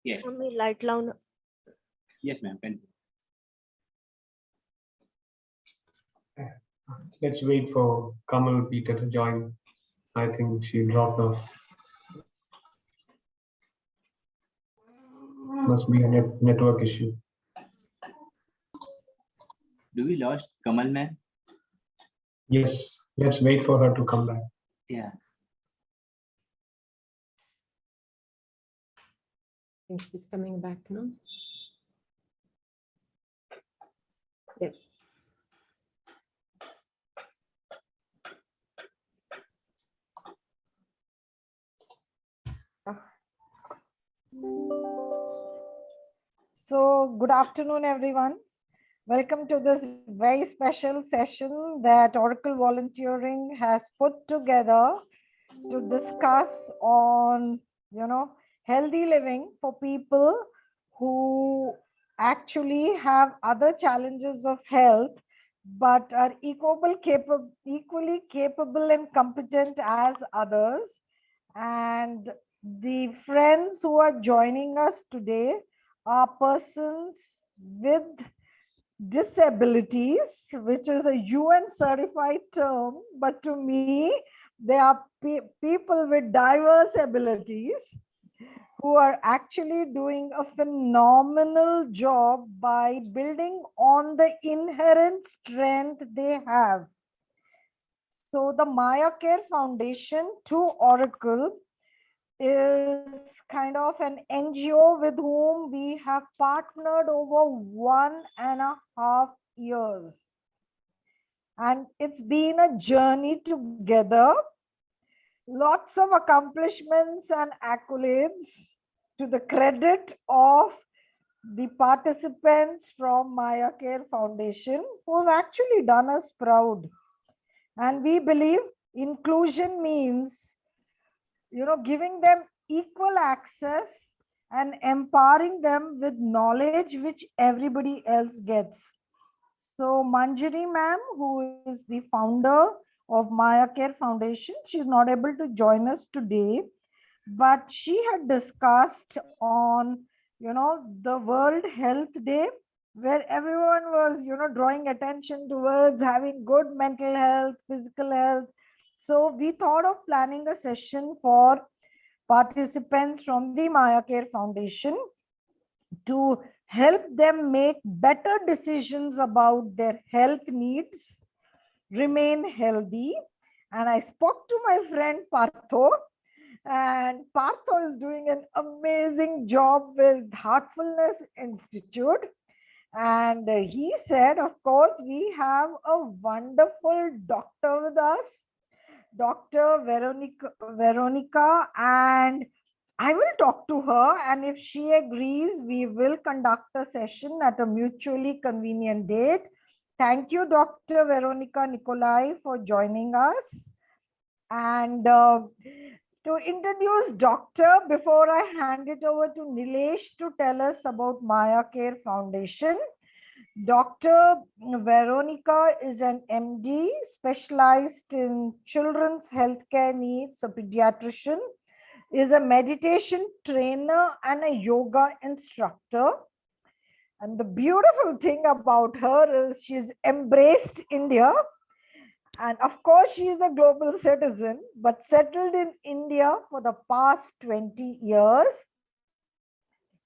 Yes. Mummy light लाओ ना. Yes, ma'am. Let's wait for Kamal Peter to join. I think she dropped off. Must be a network issue. Do we lost Kamal, ma'am? Yes, let's wait for her to come back. Yeah. I think she's coming back now. Yes. So, good afternoon, everyone. Welcome to this very special session that Oracle Volunteering has put together to discuss on, healthy living for people who actually have other challenges of health, but are equally capable and competent as others. And the friends who are joining us today are persons with disabilities, which is a UN certified term, but to me, they are people with diverse abilities who are actually doing a phenomenal job by building on the inherent strength they have. So the Maya Care Foundation to Oracle is kind of an NGO with whom we have partnered over 1.5 years. And it's been a journey together. Lots of accomplishments and accolades to the credit of the participants from Maya Care Foundation who have actually done us proud. And we believe inclusion means giving them equal access and empowering them with knowledge which everybody else gets. So Manjari ma'am, who is the founder of Maya Care Foundation, she's not able to join us today, but she had discussed on, the World Health Day, where everyone was, drawing attention towards having good mental health, physical health. So we thought of planning a session for participants from the Maya Care Foundation to help them make better decisions about their health needs, remain healthy. And I spoke to my friend Partho, and Partho is doing an amazing job with Heartfulness Institute. And he said, of course, we have a wonderful doctor with us, Dr. Veronica, and I will talk to her, and if she agrees, we will conduct a session at a mutually convenient date. Thank you, Dr. Veronica Nikolai, for joining us. And to introduce Doctor, before I hand it over to Nilesh to tell us about Maya Care Foundation, Dr. Veronica is an MD specialized in children's healthcare needs, a pediatrician, is a meditation trainer and a yoga instructor. And the beautiful thing about her is she's embraced India. And of course, she is a global citizen, but settled in India for the past 20 years.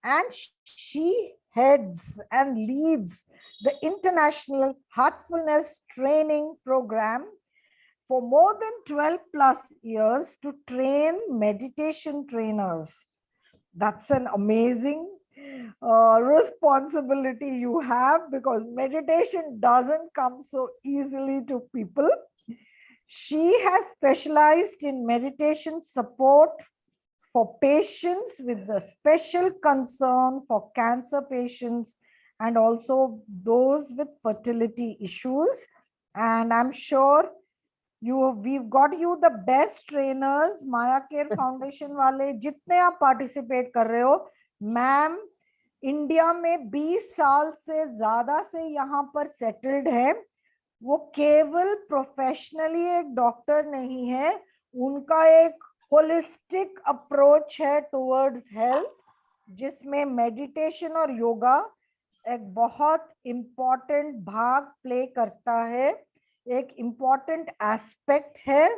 And she heads and leads the International Heartfulness Training Program for more than 12 plus years to train meditation trainers. That's an amazing responsibility you have, because meditation doesn't come so easily to people. She has specialized in meditation support for patients with a special concern for cancer patients and also those with fertility issues. And I'm sure we've got you the best trainers. Maya Care Foundation वाले जितने आप participate कर रहे हो, ma'am India में 20 साल से ज्यादा से यहाँ पर सेटल्ड है. वो केवल प्रोफेशनली एक डॉक्टर नहीं है, उनका एक होलिस्टिक अप्रोच है टुवर्ड्स हेल्थ, जिसमें मेडिटेशन और योगा एक बहुत इम्पोर्टेंट भाग प्ले करता है, एक इम्पोर्टेंट एस्पेक्ट है,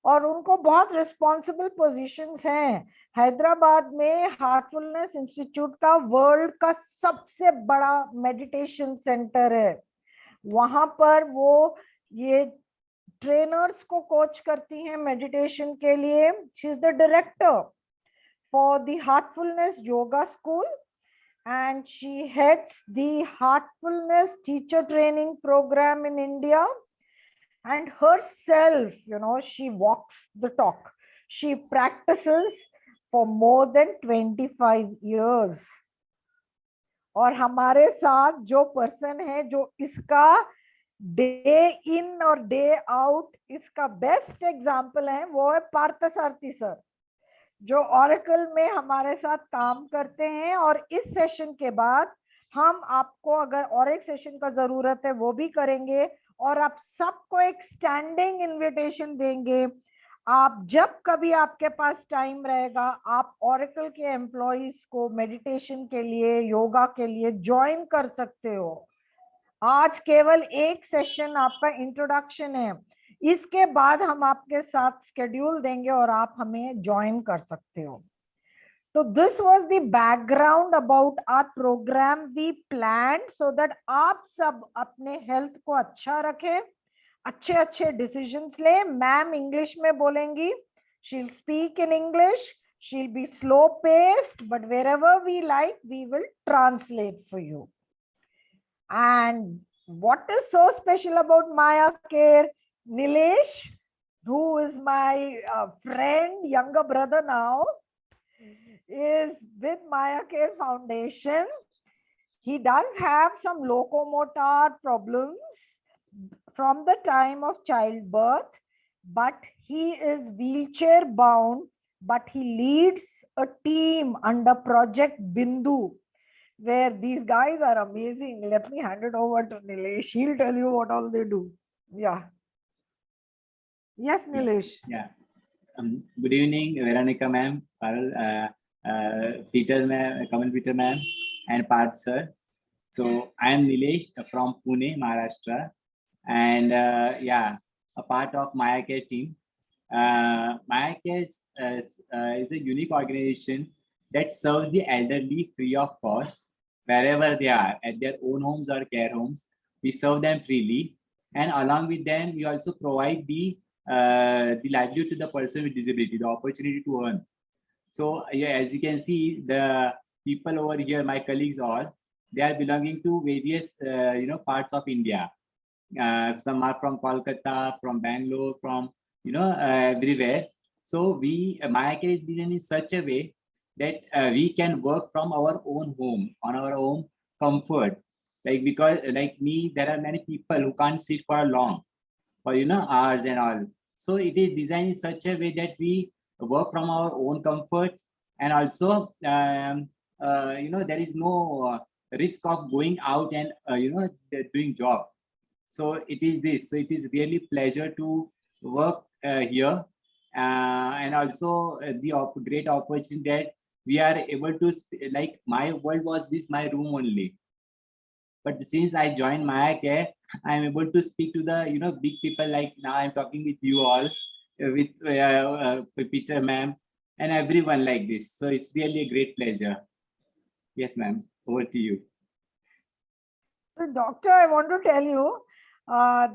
और उनको बहुत रिस्पॉन्सिबल पोजीशंस हैं। हैदराबाद में हार्टफुलनेस इंस्टीट्यूट का वर्ल्ड का सबसे बड़ा मेडिटेशन सेंटर है। वहां पर वो ये ट्रेनर्स को कोच करती हैं मेडिटेशन के लिए। She is the director for the Heartfulness yoga school and she heads the heartfulness teacher training program in India. And herself, she walks the talk. She practices for more than 25 years. और हमारे साथ जो person है जो इसका day in और day out इसका best example है, वो है पार्थसारथी सर, जो ऑरेकल में हमारे साथ काम करते हैं। और इस सेशन के बाद हम आपको अगर और एक सेशन का जरूरत है वो भी करेंगे, और आप सबको एक स्टैंडिंग इनविटेशन देंगे। आप जब कभी आपके पास टाइम रहेगा, आप ऑरेकल के एम्प्लॉइज को मेडिटेशन के लिए, योगा के लिए ज्वाइन कर सकते हो। आज केवल एक सेशन आपका इंट्रोडक्शन है, इसके बाद हम आपके साथ स्केड्यूल देंगे और आप हमें ज्वाइन कर सकते हो। तो this was the background about our program we planned, so that आप सब अपने हेल्थ को अच्छा रखें, अच्छे अच्छे डिसीजंस ले। मैम इंग्लिश में बोलेंगी, she will speak in English, she will be slow paced, but wherever we like we will translate for you. And what is so special about Maya Care? Nilesh, who is my friend, younger brother now, is with Maya Care Foundation. He does have some locomotor problems from the time of childbirth, but he is wheelchair bound, but he leads a team under Project Bindu, where these guys are amazing. Let me hand it over to Nilesh. He'll tell you what all they do. Yeah. Yes, Nilesh. Yeah. Good evening, Veronica ma'am, Peter ma'am, Kamal Peter ma'am, and Parth sir. So I am Nilesh from Pune, Maharashtra, and yeah, a part of Maya Care team. Maya Care is a unique organization that serves the elderly free of cost wherever they are, at their own homes or care homes. We serve them freely, and along with them, we also provide the livelihood to the person with disability, the opportunity to earn. So yeah, as you can see, the people over here, my colleagues all, they are belonging to various parts of India. Some are from Kolkata, from Bangalore, from everywhere. So we Maya Care is designed in such a way that we can work from our own home, on our own comfort. Like, because like me, there are many people who can't sit for long, for hours and all. So it is designed in such a way that we work from our own comfort, and also there is no risk of going out and doing job. So it is this. So it is really pleasure to work here, and also the great opportunity that we are able to like, my world was this, my room only. But since I joined Maya Care, I am able to speak to the big people. Like now I'm talking with you all, with Peter ma'am, and everyone like this. So it's really a great pleasure. Yes, ma'am. Over to you. So, doctor, I want to tell you,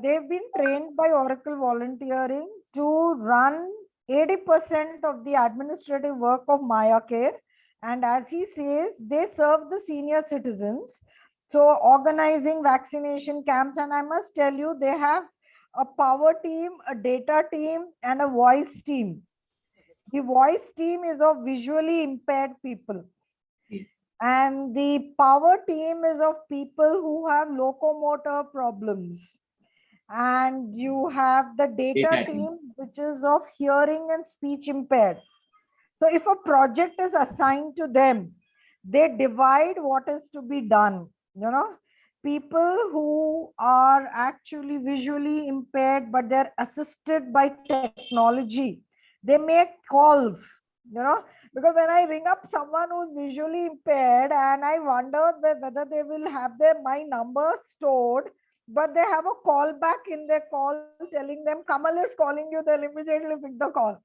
they've been trained by Oracle Volunteering to run 80% of the administrative work of Maya Care. And as he says, they serve the senior citizens. So organizing vaccination camps, and I must tell you, they have a power team, a data team, and a voice team. The voice team is of visually impaired people. Yes. And the power team is of people who have locomotor problems. And you have the data team, which is of hearing and speech impaired. So if a project is assigned to them, they divide what is to be done. People who are actually visually impaired, but they're assisted by technology, they make calls. Because when I ring up someone who's visually impaired and I wonder whether they will have my number stored, but they have a call back in their call telling them Kamal is calling you, they'll immediately pick the call.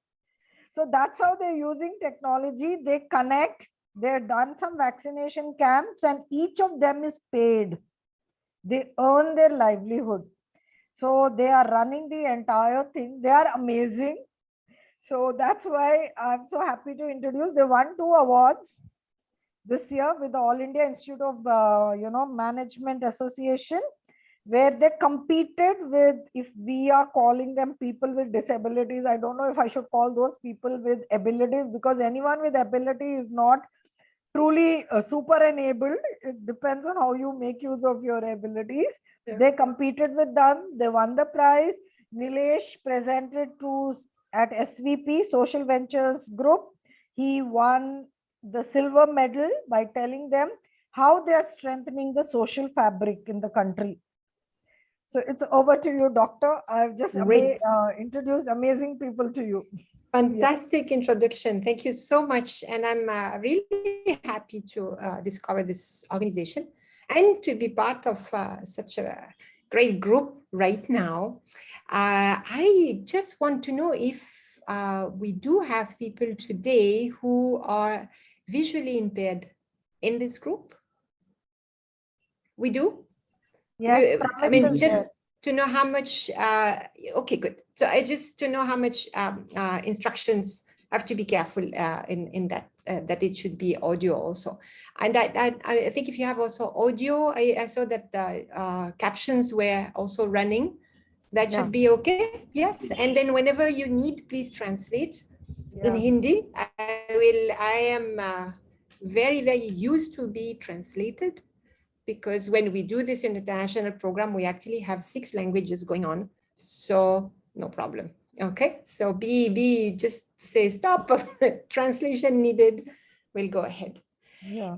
So that's how they're using technology. They connect, they've done some vaccination camps and each of them is paid. They earn their livelihood. So they are running the entire thing. They are amazing. So that's why I'm so happy to introduce. They won 2 awards this year with the All India Institute of Management Association, where they competed with, if we are calling them people with disabilities, I don't know if I should call those people with abilities, because anyone with ability is not truly super enabled. It depends on how you make use of your abilities. Yeah. They competed with them. They won the prize. Nilesh presented at SVP, Social Ventures Group. He won the silver medal by telling them how they are strengthening the social fabric in the country. So it's over to you, Doctor. I've just introduced amazing people to you. Fantastic introduction. Thank you so much. And I'm really happy to discover this organization and to be part of such a great group right now. I just want to know if we do have people today who are visually impaired in this group. We do? Yes, I mean, just to know how much, okay, good. So I just to know how much instructions have to be careful in that, that it should be audio also. And I think if you have also audio, I saw that the captions were also running. That should be okay. Yes. And then whenever you need, please translate in Hindi. I am very, very used to be translated, because when we do this international program, we actually have 6 languages going on. So no problem. Okay. So just say stop, translation needed. We'll go ahead. Yeah.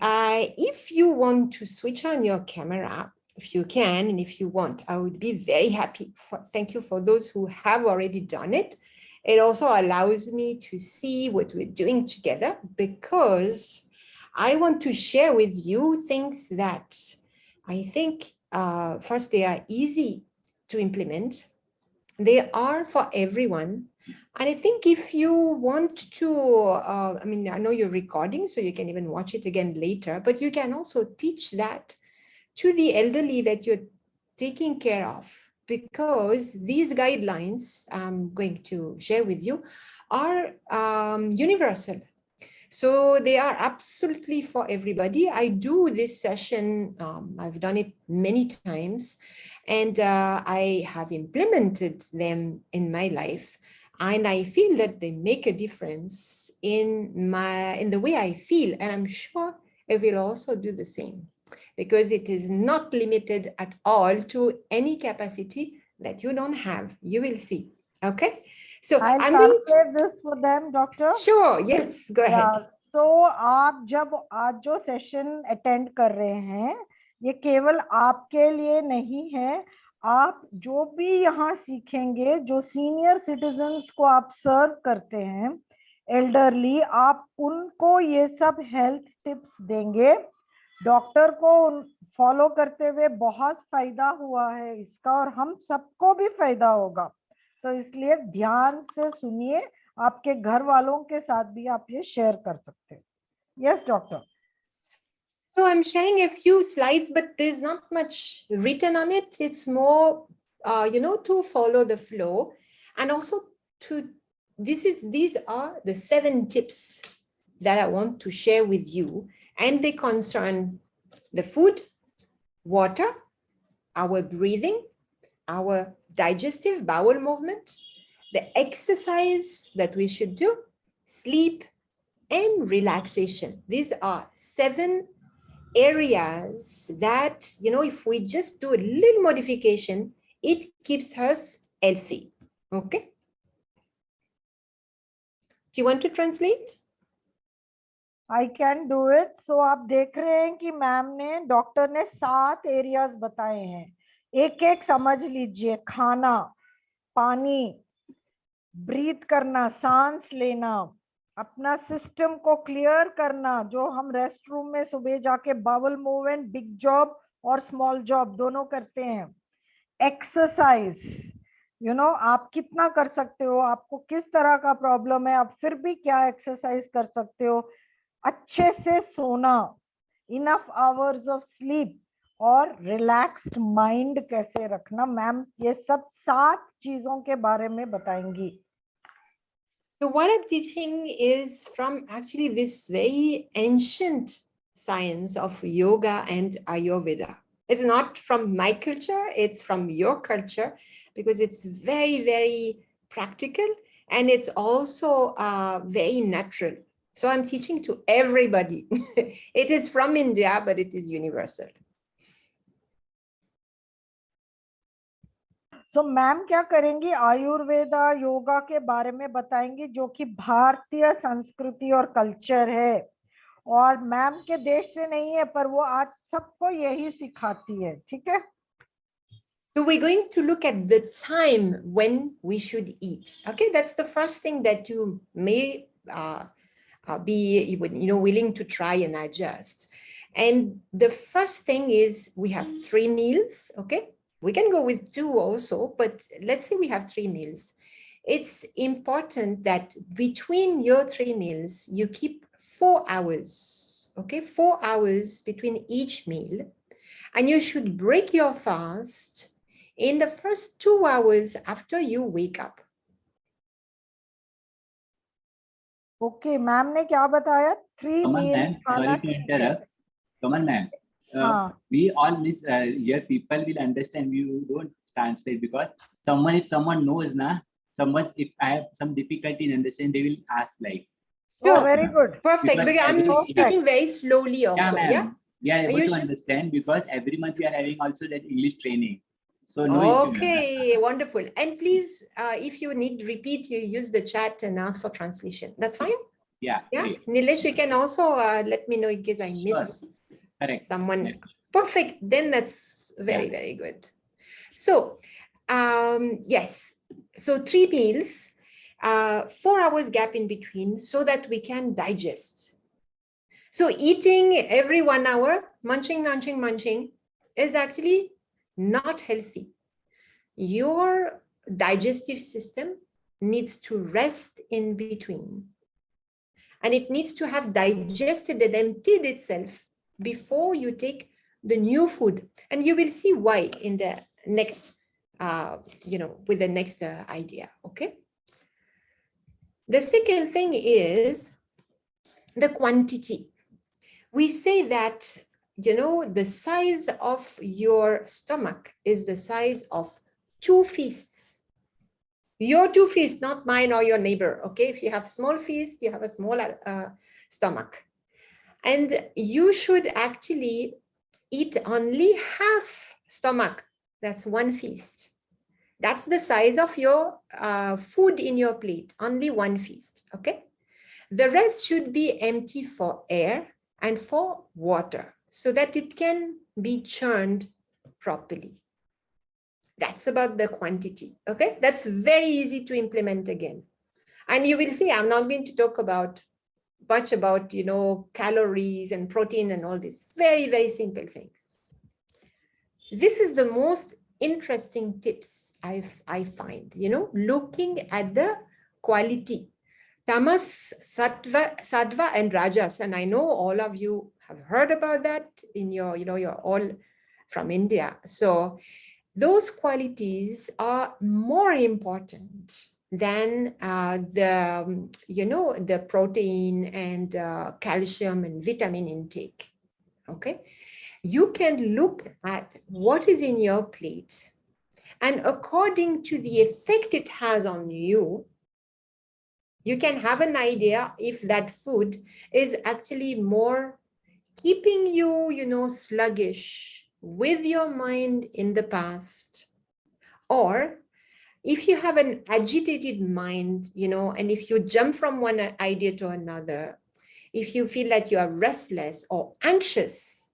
If you want to switch on your camera, if you can, and if you want, I would be very happy. Thank you for those who have already done it. It also allows me to see what we're doing together, because I want to share with you things that I think, first, they are easy to implement. They are for everyone. And I think if you want to, I mean, I know you're recording, so you can even watch it again later, but you can also teach that to the elderly that you're taking care of, because these guidelines I'm going to share with you are universal. So they are absolutely for everybody. I do this session, I've done it many times, and I have implemented them in my life. And I feel that they make a difference in the way I feel. And I'm sure I will also do the same, because it is not limited at all to any capacity that you don't have. You will see. Okay. So I'll translate this for them, Doctor. Sure. Yes. Go ahead. So आप जब आज जो session attend कर रहे हैं, ये केवल आपके लिए नहीं है. आप जो भी यहाँ सीखेंगे, जो सीनियर सिटीजन्स को आप सर्व करते हैं, एल्डरली, आप उनको ये सब हेल्थ टिप्स देंगे. डॉक्टर को फॉलो करते हुए बहुत फायदा हुआ है इसका, और हम सबको भी फायदा होगा. तो इसलिए ध्यान से सुनिए. आपके घर वालों के साथ भी आप ये शेयर कर सकते हैं. Yes, doctor. So I'm sharing a few slides, but there's not much written on it. It's more, to follow the flow, and also these are the 7 tips that I want to share with you, and they concern the food, water, our breathing, our digestive bowel movement, the exercise that we should do, sleep, and relaxation. These are 7 areas that, if we just do a little modification, it keeps us healthy. Okay. Do you want to translate? I can do it. So आप देख रहे हैं कि ma'am ने, doctor ने 7 areas बताए हैं. एक एक समझ लीजिए. खाना, पानी, ब्रीथ करना, सांस लेना, अपना सिस्टम को क्लियर करना, जो हम रेस्ट रूम में सुबह जाके बाउल मूवमेंट, बिग जॉब और स्मॉल जॉब दोनों करते हैं. एक्सरसाइज, आप कितना कर सकते हो, आपको किस तरह का प्रॉब्लम है, आप फिर भी क्या एक्सरसाइज कर सकते हो, अच्छे से सोना, इनफ आवर्स ऑफ स्लीप, और रिलैक्स्ड माइंड कैसे रखना. मैम ये सब 7 चीजों के बारे में बताएंगी. So what I'm teaching is from actually this very ancient science of yoga and Ayurveda. It's not from my culture, it's from your culture, because it's very, very practical, and it's also very natural. So I'm teaching to everybody. It is from India, but it is universal. तो ma'am क्या करेंगी, आयुर्वेदा योगा के बारे में बताएंगी, जो कि भारतीय संस्कृति और कल्चर है, और मैम के देश से नहीं है, पर वो आज सबको यही सिखाती है. ठीक है. So we're going to look at the time when we should eat. Okay, that's the first thing that you may be willing to try and adjust. And the first thing is we have 3 meals. Okay, we can go with 2 also, but let's say we have 3 meals. It's important that between your 3 meals, you keep 4 hours. Okay, 4 hours between each meal, and you should break your fast in the first 2 hours after you wake up. Okay, ma'am ने क्या बताया, 3 meals खाना. Sorry to interrupt. Kamal ma'am, we all miss here. People will understand. We don't translate because if someone knows if I have some difficulty in understanding, they will ask like. Oh, very good. Perfect. Because I'm speaking very slowly also. Yeah, we are able to should... understand because every month we are having also that English training. So no okay, issue. Wonderful. And please, if you need repeat, you use the chat and ask for translation. That's fine? Yeah. Great. Nilesh, you can also let me know in case I miss someone. Correct. Perfect. Then that's very, very good. So, yes. So 3 meals, 4 hours gap in between so that we can digest. So eating every 1 hour, munching is actually not healthy. Your digestive system needs to rest in between, and it needs to have digested and emptied itself before you take the new food. And you will see why in the next, with the next idea, okay? The second thing is the quantity. We say that the size of your stomach is the size of 2 fists. Your 2 fists, not mine or your neighbor. Okay, if you have small fists, you have a small stomach, and you should actually eat only half stomach. That's 1 fist. That's the size of your food in your plate. Only 1 fist. Okay, the rest should be empty for air and for water, so that it can be churned properly. That's about the quantity, okay? That's very easy to implement again. And you will see, I'm not going to talk much about, calories and protein and all these very, very simple things. This is the most interesting tips I find, looking at the quality. Tamas, Sattva, and Rajas. And I know all of you have heard about that in your, you're all from India. So those qualities are more important than the protein and calcium and vitamin intake. Okay, you can look at what is in your plate, and according to the effect it has on you, you can have an idea if that food is actually more keeping you, sluggish with your mind in the past, or if you have an agitated mind, and if you jump from one idea to another, if you feel that you are restless or anxious,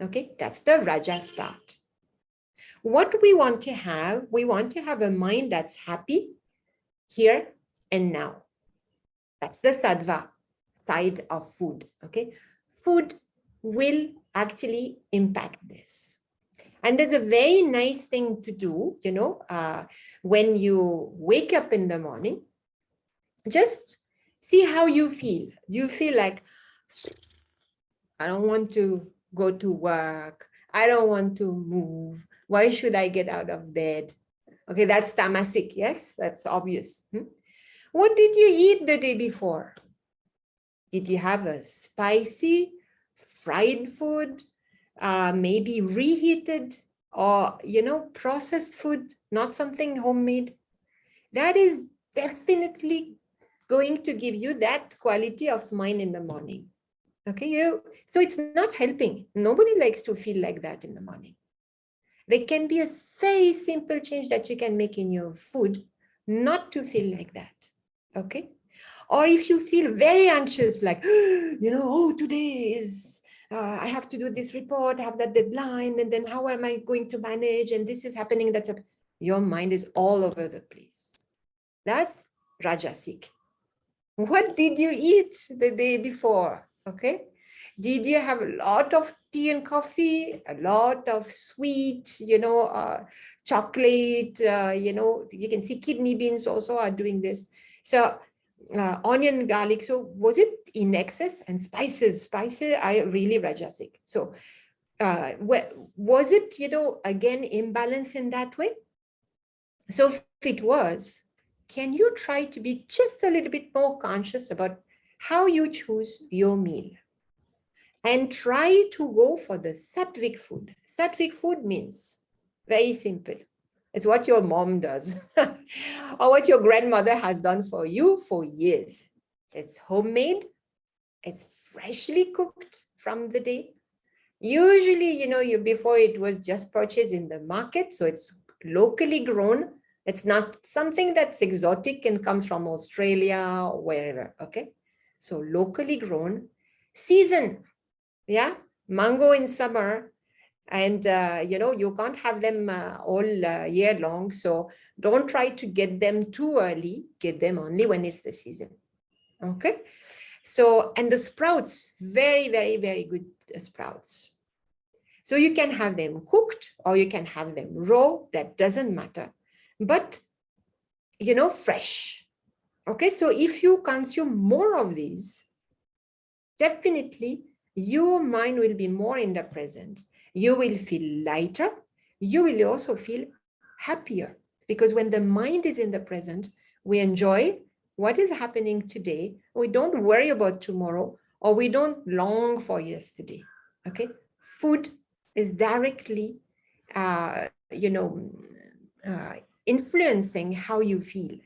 okay, that's the Rajas part. What we want to have a mind that's happy here and now. That's the sattva side of food. Okay, food will actually impact this. And there's a very nice thing to do, when you wake up in the morning, just see how you feel. Do you feel like, I don't want to go to work, I don't want to move, why should I get out of bed? Okay, that's tamasic. Yes, that's obvious. What did you eat the day before? Did you have a spicy, fried food, maybe reheated, or, processed food, not something homemade? That is definitely going to give you that quality of mind in the morning. Okay, so it's not helping. Nobody likes to feel like that in the morning. There can be a very simple change that you can make in your food not to feel like that. Okay. Or if you feel very anxious, like, oh, today is, I have to do this report, I have that deadline, and then how am I going to manage? And this is happening, your mind is all over the place. That's Rajasic. What did you eat the day before? Okay. Did you have a lot of tea and coffee, a lot of sweet, chocolate, you can see kidney beans also are doing this. So onion, garlic. So was it in excess? And spices are really Rajasic. So was it, again, imbalance in that way? So if it was, can you try to be just a little bit more conscious about how you choose your meal? And try to go for the sattvic food. Sattvic food means very simple. It's what your mom does or what your grandmother has done for you for years. It's homemade. It's freshly cooked from the day. Usually, before it was just purchased in the market. So it's locally grown. It's not something that's exotic and comes from Australia or wherever. Okay. So locally grown, season. Yeah, mango in summer, and you can't have them all year long. So don't try to get them too early. Get them only when it's the season. Okay. So, and the sprouts, very, very, very good sprouts. So you can have them cooked or you can have them raw. That doesn't matter, but fresh. Okay. So if you consume more of these, definitely your mind will be more in the present. You will feel lighter. You will also feel happier, because when the mind is in the present, we enjoy what is happening today. We don't worry about tomorrow, or we don't long for yesterday. Okay. Food is directly, influencing how you feel.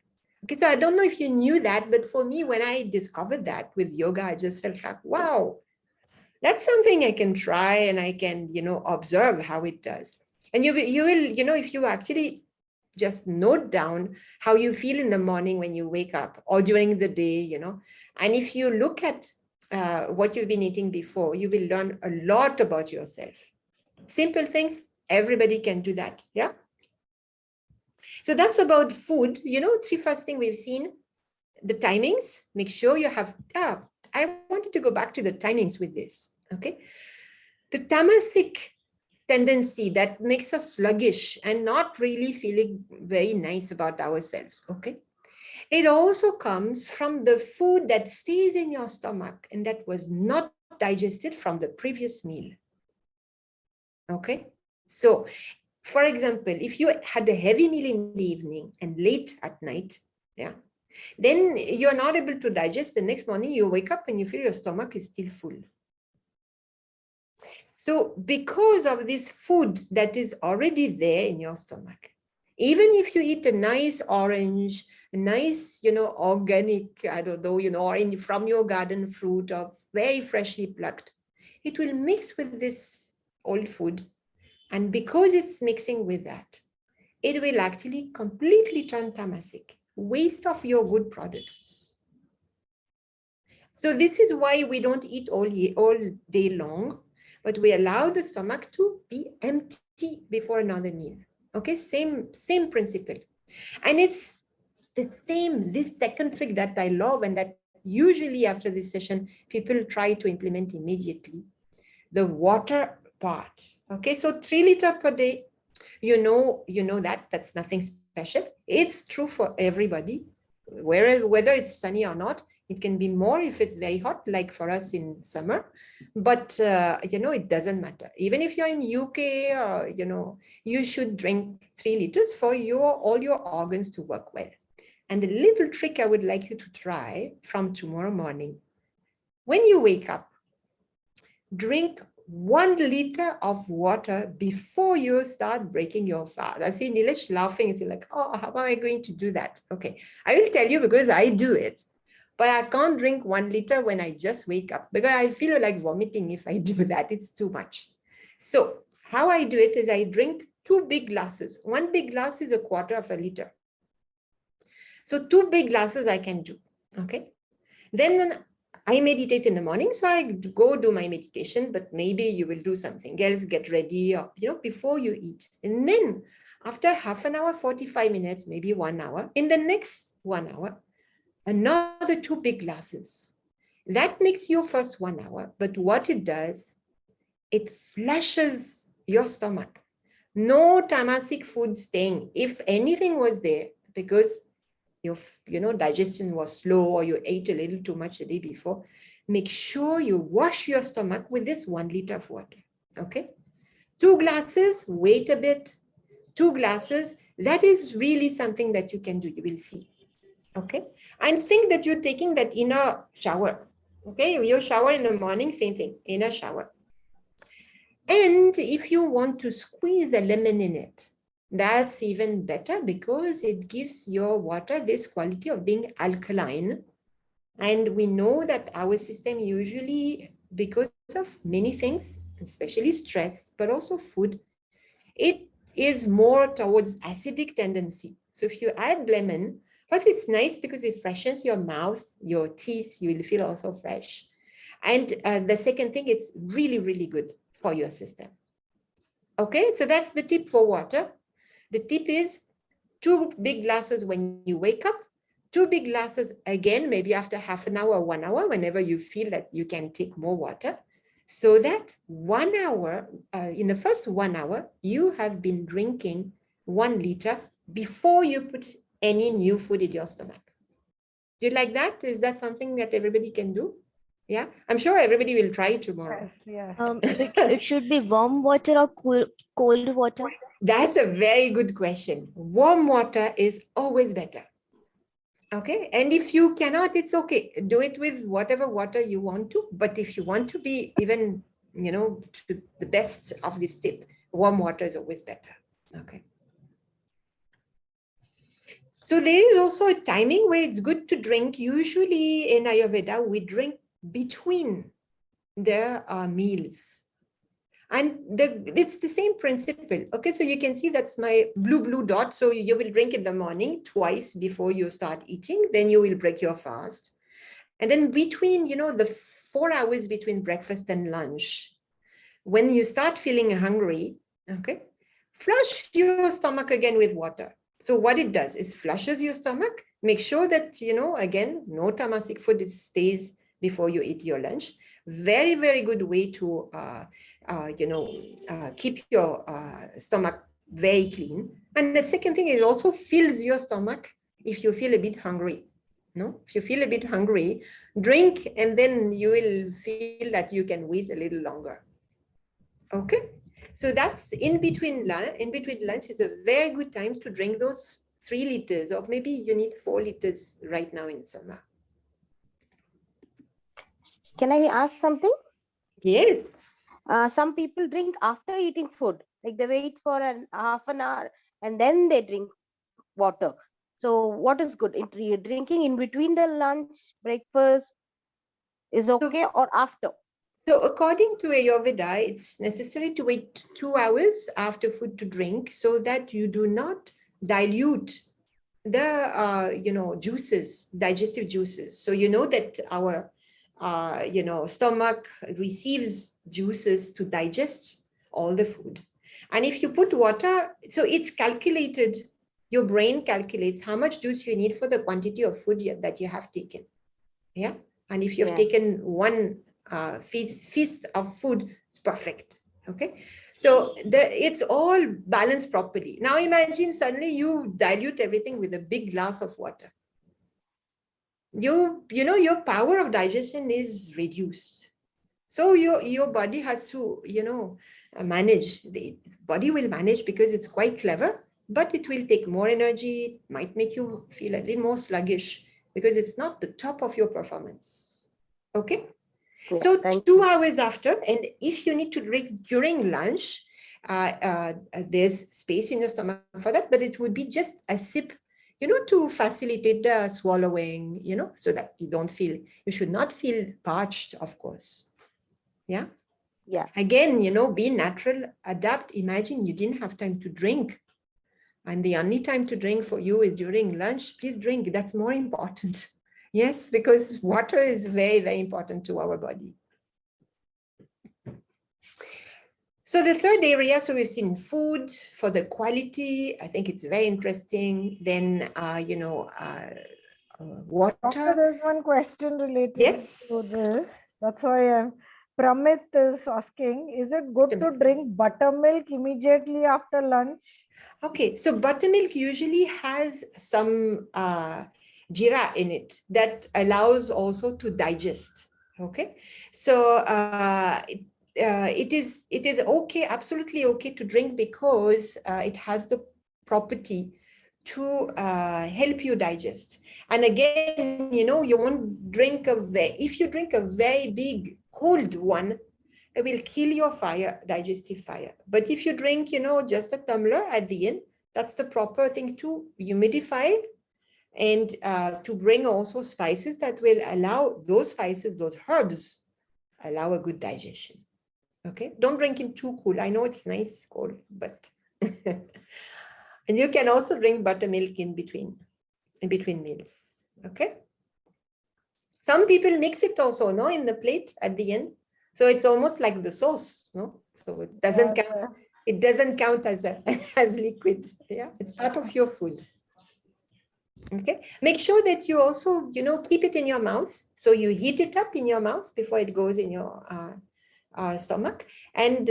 Okay, so I don't know if you knew that, but for me, when I discovered that with yoga, I just felt like, wow, that's something I can try, and I can, observe how it does. And you will, if you actually just note down how you feel in the morning when you wake up or during the day, and if you look at what you've been eating before, you will learn a lot about yourself. Simple things, everybody can do that. Yeah. So that's about food. Three first thing we've seen, the timings. Make sure you have, I wanted to go back to the timings with this. Okay. The tamasic tendency that makes us sluggish and not really feeling very nice about ourselves. Okay. It also comes from the food that stays in your stomach and that was not digested from the previous meal. Okay. So, for example, if you had a heavy meal in the evening and late at night, yeah, then you're not able to digest. The next morning you wake up and you feel your stomach is still full. So because of this food that is already there in your stomach, even if you eat a nice orange, a nice, organic, I don't know, orange from your garden fruit or very freshly plucked, it will mix with this old food. And because it's mixing with that, it will actually completely turn tamasic, waste of your good products. So this is why we don't eat all day long, but we allow the stomach to be empty before another meal. Okay, same principle. And it's the same, this second trick that I love and that usually after this session, people try to implement immediately, the water part. Okay, so 3 liters per day, you know that's nothing special. It's true for everybody, whether it's sunny or not. It can be more if it's very hot, like for us in summer, but it doesn't matter. Even if you're in UK, or you should drink 3 liters for all your organs to work well. And the little trick I would like you to try from tomorrow morning, when you wake up, drink 1 liter of water before you start breaking your fast. I see Nilesh laughing. It's like, oh, how am I going to do that? Okay, I will tell you because I do it. But I can't drink 1 liter when I just wake up because I feel like vomiting if I do that. It's too much. So how I do it is I drink 2 big glasses. 1 big glass is 1/4 of a liter. So 2 big glasses I can do. Okay. Then when I meditate in the morning, so I go do my meditation, but maybe you will do something else, get ready, or, before you eat. And then after half an hour, 45 minutes, maybe 1 hour, in the next 1 hour, another 2 big glasses. That makes your first 1 hour. But what it does, it flushes your stomach. No tamasic food staying. If anything was there, because your digestion was slow or you ate a little too much the day before, make sure you wash your stomach with this 1 liter of water. Okay, 2 glasses, wait a bit, 2 glasses. That is really something that you can do. You will see. Okay, and think that you're taking that inner shower. Okay, you shower in the morning, same thing, inner shower. And if you want to squeeze a lemon in it, that's even better because it gives your water this quality of being alkaline. And we know that our system usually, because of many things, especially stress, but also food, it is more towards acidic tendency. So if you add lemon, first it's nice because it freshens your mouth, your teeth, you will feel also fresh. And the second thing, it's really, really good for your system. Okay, so that's the tip for water. The tip is 2 big glasses when you wake up, 2 big glasses again, maybe after half an hour or 1 hour, whenever you feel that you can take more water. So that 1 hour, in the first 1 hour, you have been drinking 1 liter before you put any new food in your stomach. Do you like that? Is that something that everybody can do? Yeah, I'm sure everybody will try tomorrow. Yes, yeah. It should be warm water or cold water. That's a very good question. Warm water is always better. Okay, and if you cannot, it's okay. Do it with whatever water you want to. But if you want to be even, to the best of this tip, warm water is always better. Okay. So there is also a timing where it's good to drink. Usually in Ayurveda, we drink between the meals. And it's the same principle. Okay, so you can see that's my blue dot. So you will drink in the morning twice before you start eating. Then you will break your fast. And then between, the 4 hours between breakfast and lunch, when you start feeling hungry, okay, flush your stomach again with water. So what it does is flushes your stomach. Make sure that, again, no tamasic food stays before you eat your lunch. Very, very good way to, keep your stomach very clean. And the second thing, it also fills your stomach if you feel a bit hungry. No, if you feel a bit hungry, drink, and then you will feel that you can wait a little longer. Okay, so that's in between lunch. In between lunch is a very good time to drink those 3 liters, or maybe you need 4 liters right now in summer. Can I ask something? Yes. Some people drink after eating food, like they wait for half an hour and then they drink water. So what is good? Drinking in between the lunch, breakfast is okay, or after? So according to Ayurveda, it's necessary to wait 2 hours after food to drink so that you do not dilute the, juices, digestive juices. So you know that our, stomach receives juices to digest all the food. And if you put water, so it's calculated, your brain calculates how much juice you need for the quantity of food that you have taken. Yeah. And if you've Yeah. taken one feast of food, it's perfect. Okay. So it's all balanced properly. Now imagine suddenly you dilute everything with a big glass of water. You know, your power of digestion is reduced. So your body has to, manage. The body will manage because it's quite clever, but it will take more energy, might make you feel a little more sluggish because it's not the top of your performance. Okay. Yeah, So thank 2 you. hours after, and if you need to drink during lunch, there's space in your stomach for that, but it would be just a sip, to facilitate the swallowing, so that you should not feel parched, of course. Yeah. Yeah. Again, be natural, adapt. Imagine you didn't have time to drink, and the only time to drink for you is during lunch. Please drink. That's more important. Yes, because water is very, very important to our body. So the third area, so we've seen food for the quality. I think it's very interesting. Then, water. Doctor, there's one question related Yes. to this. That's why Pramit is asking, is it good to drink buttermilk immediately after lunch? Okay, so buttermilk usually has some jeera in it that allows also to digest. Okay, so it is okay, absolutely okay to drink because it has the property to help you digest. And again, you won't drink if you drink a very big cold one, it will kill your digestive fire. But if you drink, just a tumbler at the end, that's the proper thing to humidify and to bring also spices that will allow those spices, those herbs, allow a good digestion. Okay, don't drink it too cool. I know it's nice cold, but and you can also drink buttermilk in between meals. Okay. Some people mix it also, no, in the plate at the end. So it's almost like the sauce, no? So it doesn't count. It doesn't count as as liquid. Yeah, it's part of your food. Okay. Make sure that you also, keep it in your mouth. So you heat it up in your mouth before it goes in your stomach, and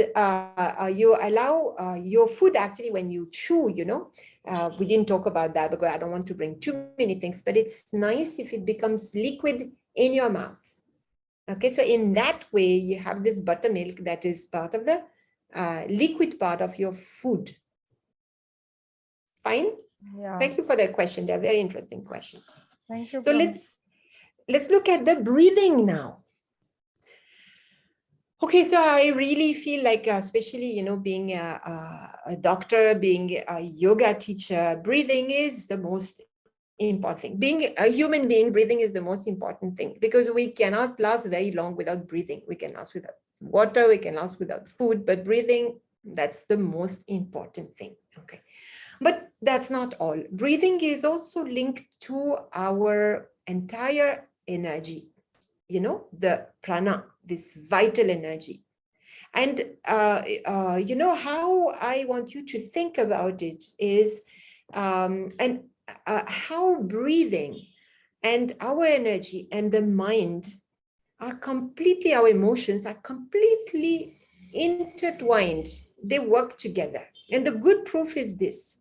you allow your food actually when you chew. We didn't talk about that because I don't want to bring too many things, but it's nice if it becomes liquid in your mouth. Okay, so in that way, you have this buttermilk that is part of the liquid part of your food. Fine? Yeah. Thank you for that question. They're very interesting questions. Thank you. So let's look at the breathing now. Okay, so I really feel like, especially, being a doctor, being a yoga teacher, breathing is the most important thing. Being a human being, breathing is the most important thing because we cannot last very long without breathing. We can last without water, we can last without food, but breathing, that's the most important thing. Okay, but that's not all. Breathing is also linked to our entire energy, the prana, this vital energy. And how I want you to think about it is how breathing and our energy and the mind are completely, our emotions are completely intertwined. They work together. And the good proof is this.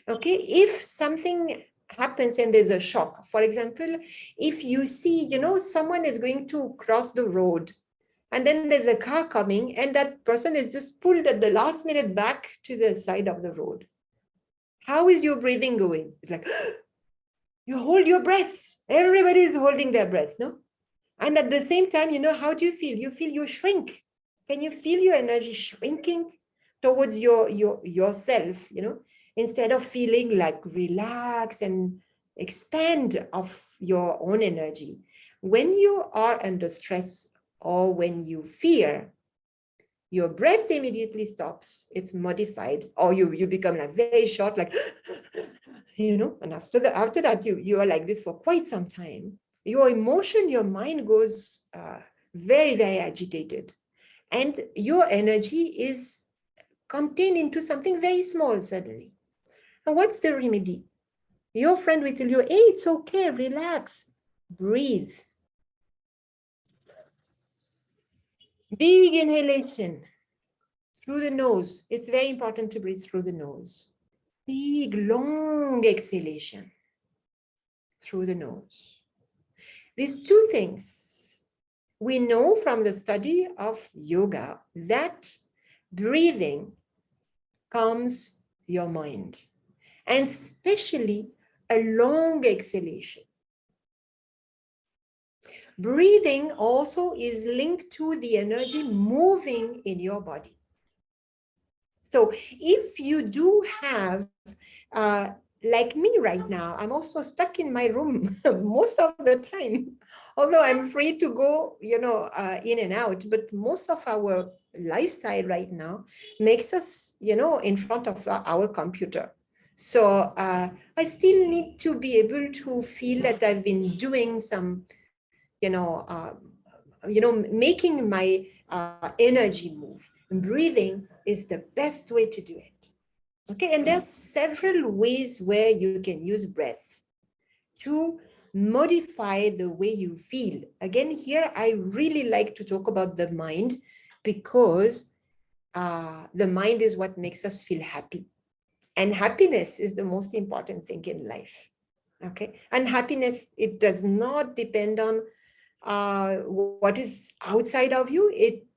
Okay, if something happens and there's a shock, for example, if you see, someone is going to cross the road and then there's a car coming and that person is just pulled at the last minute back to the side of the road. How is your breathing going? It's like, you hold your breath. Everybody is holding their breath, no? And at the same time, how do you feel? You feel you shrink. Can you feel your energy shrinking towards yourself, instead of feeling like relax and expand of your own energy? When you are under stress or when you fear, your breath immediately stops. It's modified, or you become like very short, like, and after that, you are like this for quite some time. Your emotion, your mind goes very, very agitated. And your energy is contained into something very small suddenly. And what's the remedy? Your friend will tell you, hey, it's okay, relax, breathe. Big inhalation through the nose. It's very important to breathe through the nose. Big, long exhalation through the nose. These two things, we know from the study of yoga that breathing calms your mind, and especially a long exhalation. Breathing also is linked to the energy moving in your body. So if you do have, like me right now, I'm also stuck in my room most of the time, although I'm free to go, in and out, but most of our lifestyle right now makes us, in front of our computer. So I still need to be able to feel that I've been doing some, making my energy move. And breathing is the best way to do it. Okay, and there's several ways where you can use breath to modify the way you feel. Again, here I really like to talk about the mind, because the mind is what makes us feel happy. And happiness is the most important thing in life. Okay, and happiness, it does not depend on what is outside of you. It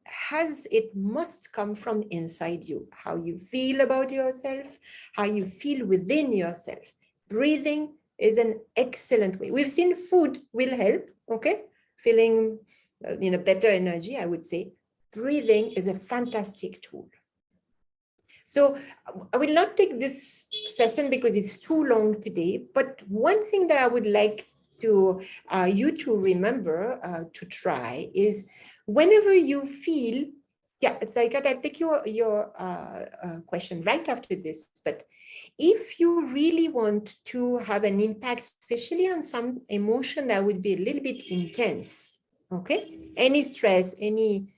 must come from inside you, how you feel about yourself, how you feel within yourself. Breathing is an excellent way. We've seen food will help, okay, feeling better energy, I would say. Breathing is a fantastic tool. So I will not take this session because it's too long today, but one thing that I would like to you to remember to try is, whenever you feel, it's like, I'll take your question right after this, but if you really want to have an impact, especially on some emotion that would be a little bit intense, okay, any stress, any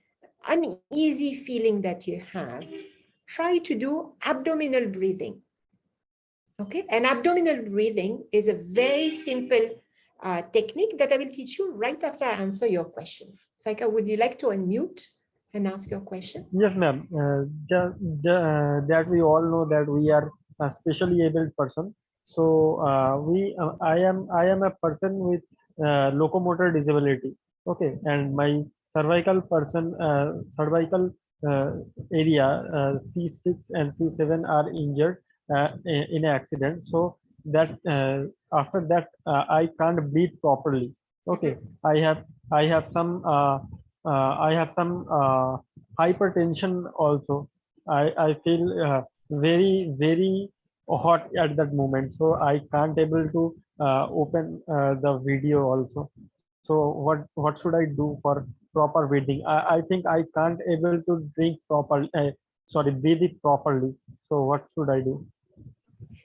uneasy feeling that you have, try to do abdominal breathing. Okay, and abdominal breathing is a very simple technique that I will teach you right after I answer your question. Saika, would you like to unmute and ask your question? Yes, ma'am. That we all know that we are a specially abled person. So I am a person with locomotor disability. Okay, and my cervical uh, area C6 and C7 are injured in an accident. So that after that I can't breathe properly. Okay, I have some hypertension also. I feel very hot at that moment, so I can't able to open the video also. So what should I do for proper breathing? I think I can't able to drink properly. Sorry, breathe it properly. So what should I do?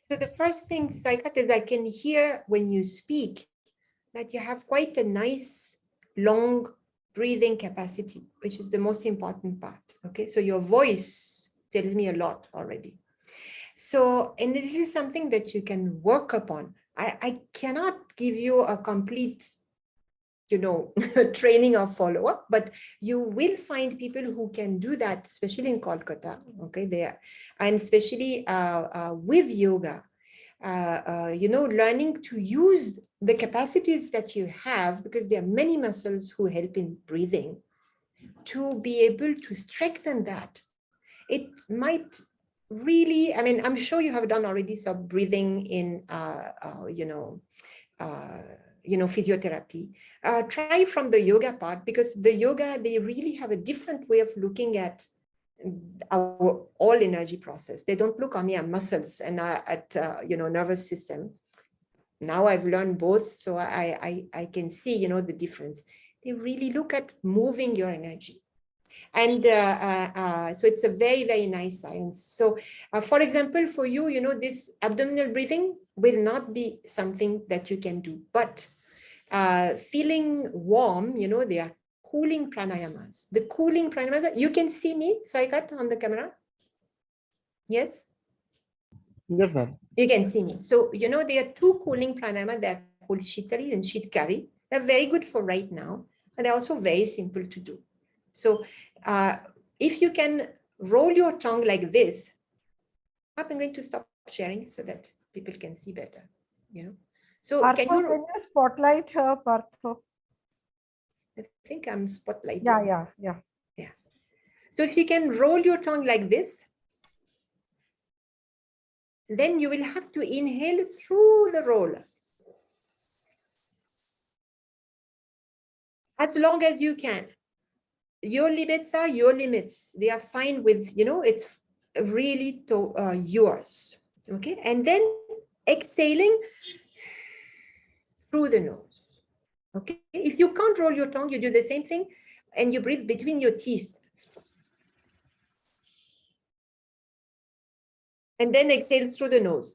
So the first thing, Saika, is I can hear when you speak that you have quite a nice long breathing capacity, which is the most important part. Okay, so your voice tells me a lot already. So, and this is something that you can work upon. I cannot give you a complete, training or follow-up, but you will find people who can do that, especially in Kolkata. Okay, there, and especially with yoga. Learning to use the capacities that you have, because there are many muscles who help in breathing, to be able to strengthen that. It might really, I'm sure you have done already some breathing in, physiotherapy. Try from the yoga part, because the yoga, they really have a different way of looking at our all energy process. They don't look only at muscles and at nervous system. Now I've learned both, so I can see the difference. They really look at moving your energy, and so it's a very, very nice science. So for example, for you, this abdominal breathing will not be something that you can do, but feeling warm, they are cooling pranayamas. The cooling pranayamas, you can see me, Saikat, on the camera? Yes? Yes, ma'am. You can see me. So, there are two cooling pranayama. They're called Shitari and Shitkari. They're very good for right now, and they're also very simple to do. So if you can roll your tongue like this, I'm going to stop sharing so that people can see better, you know. So Partha, can you spotlight her, Partha? I think I'm spotlighting. Yeah. So if you can roll your tongue like this, then you will have to inhale through the roll. As long as you can. Your limits are your limits. They are fine with, you know, it's really yours. Okay. And then exhaling through the nose. Okay. If you can't roll your tongue, you do the same thing and you breathe between your teeth. And then exhale through the nose.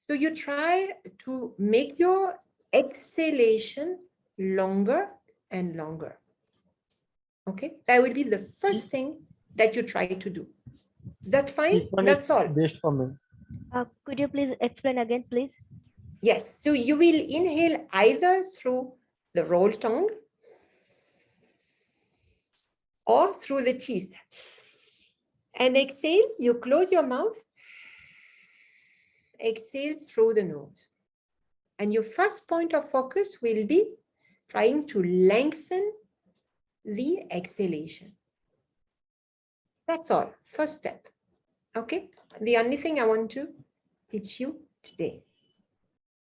So you try to make your exhalation longer and longer. Okay, that will be the first thing that you try to do. Is that fine? This one That's is all. best for me. Could you please explain again, please? Yes, so you will inhale either through the roll tongue or through the teeth. And exhale, you close your mouth, exhale through the nose. And your first point of focus will be trying to lengthen the exhalation. That's all, first step. Okay, the only thing I want to teach you today.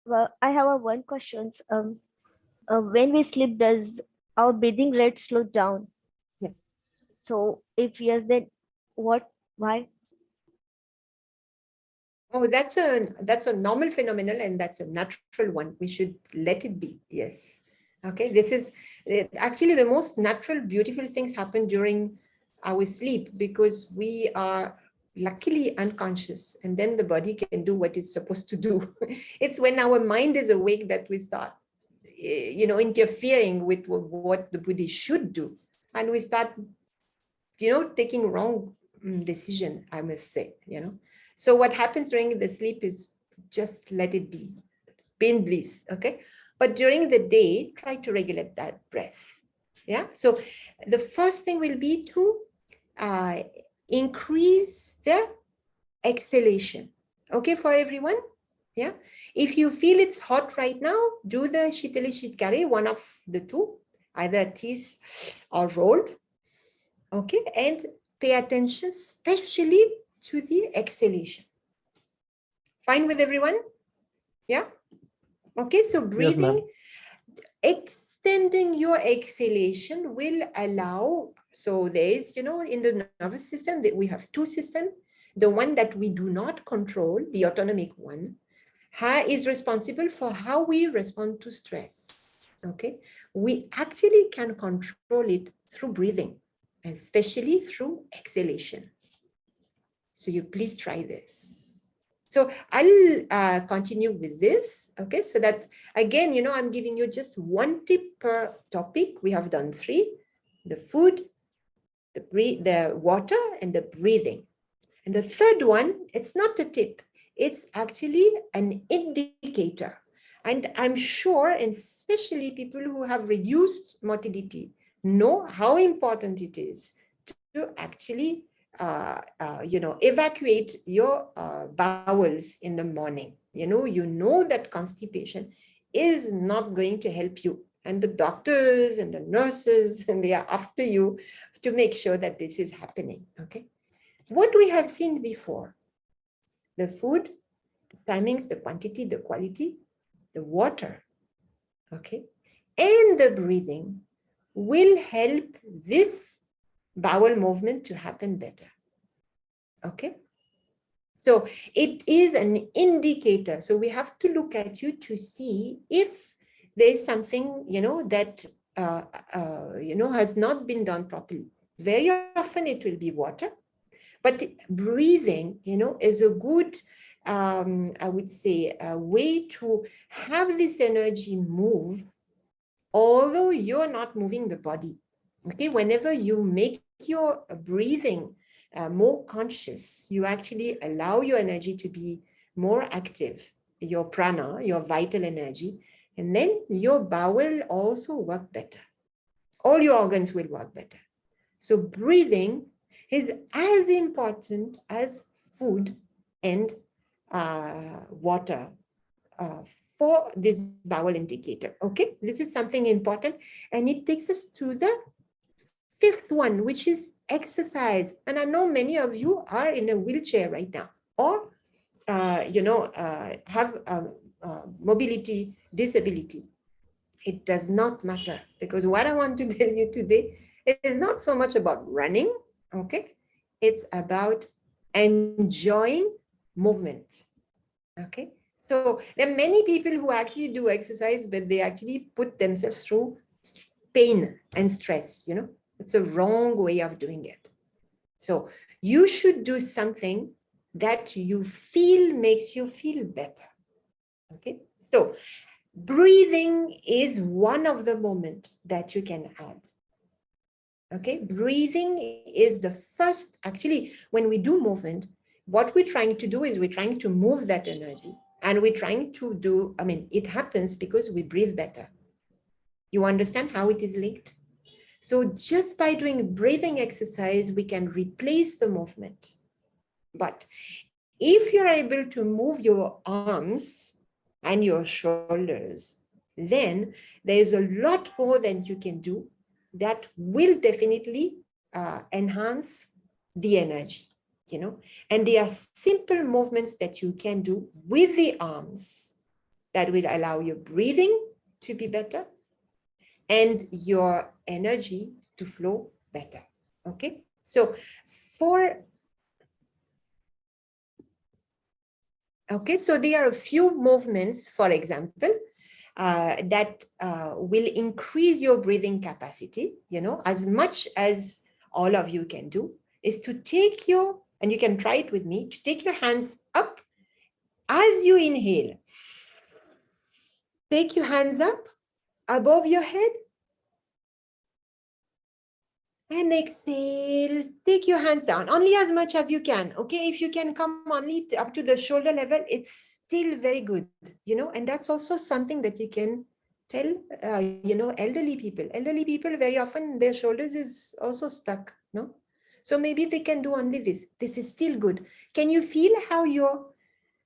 Well, I have one question. When we sleep, does our breathing rate slow down? Yes. So if yes, then what? Why? Oh, that's a normal phenomenon and that's a natural one. We should let it be. Yes. Okay. This is actually the most natural, beautiful things happen during our sleep because we are luckily unconscious and then the body can do what it's supposed to do. It's when our mind is awake that we start, you know, interfering with what the body should do. And we start, you know, taking wrong decision, I must say, you know. So what happens during the sleep is just let it be bliss, okay? But during the day, try to regulate that breath, yeah? So the first thing will be to increase the exhalation, okay, for everyone, yeah? If you feel it's hot right now, do the Shitali Shitkari, one of the two, either teeth or rolled, okay? And pay attention, especially to the exhalation. Fine with everyone? Yeah? Okay, so breathing, extending your exhalation will allow, so there is, you know, in the nervous system that we have two systems. The one that we do not control, the autonomic one, is responsible for how we respond to stress. Okay, we actually can control it through breathing, and especially through exhalation. So you please try this. So I'll continue with this, okay? So that, again, you know, I'm giving you just one tip per topic. We have done 3, the food, the water, and the breathing. And the third one, it's not a tip. It's actually an indicator. And I'm sure, and especially people who have reduced motility, know how important it is to actually you know, evacuate your bowels in the morning. You know that constipation is not going to help you. And the doctors and the nurses, and they are after you to make sure that this is happening, okay? What we have seen before, the food, the timings, the quantity, the quality, the water, okay? And the breathing will help this bowel movement to happen better. Okay, so it is an indicator. So we have to look at you to see if there is something, you know, that you know, has not been done properly. Very often it will be water, but breathing, you know, is a good I would say a way to have this energy move, although you're not moving the body. Okay, whenever you make your breathing more conscious, you actually allow your energy to be more active, your prana, your vital energy, And then your bowel also work better. All your organs will work better. So breathing is as important as food and water for this bowel indicator. Okay, this is something important, and it takes us to the fifth one, which is exercise. And I know many of you are in a wheelchair right now, or have mobility disability. It does not matter, because what I want to tell you today is not so much about running, okay? It's about enjoying movement, okay? So there are many people who actually do exercise, but they actually put themselves through pain and stress, you know? It's a wrong way of doing it. So you should do something that you feel makes you feel better, okay? So breathing is one of the moments that you can add. Okay, breathing is the first, actually, when we do movement, what we're trying to do is we're trying to move that energy, and we're trying to do, I mean, it happens because we breathe better. You understand how it is linked? So just by doing breathing exercise, we can replace the movement. But if you're able to move your arms and your shoulders, then there's a lot more that you can do that will definitely enhance the energy, you know. And there are simple movements that you can do with the arms that will allow your breathing to be better and your energy to flow better, okay? So so there are a few movements, for example, that will increase your breathing capacity, you know, as much as all of you can do, is to take your, and you can try it with me, to take your hands up as you inhale. Take your hands up above your head. And exhale, take your hands down, only as much as you can, okay? If you can come only up to the shoulder level, it's still very good, you know? And that's also something that you can tell, you know, elderly people. Elderly people, very often their shoulders is also stuck, no? So maybe they can do only this. This is still good. Can you feel how your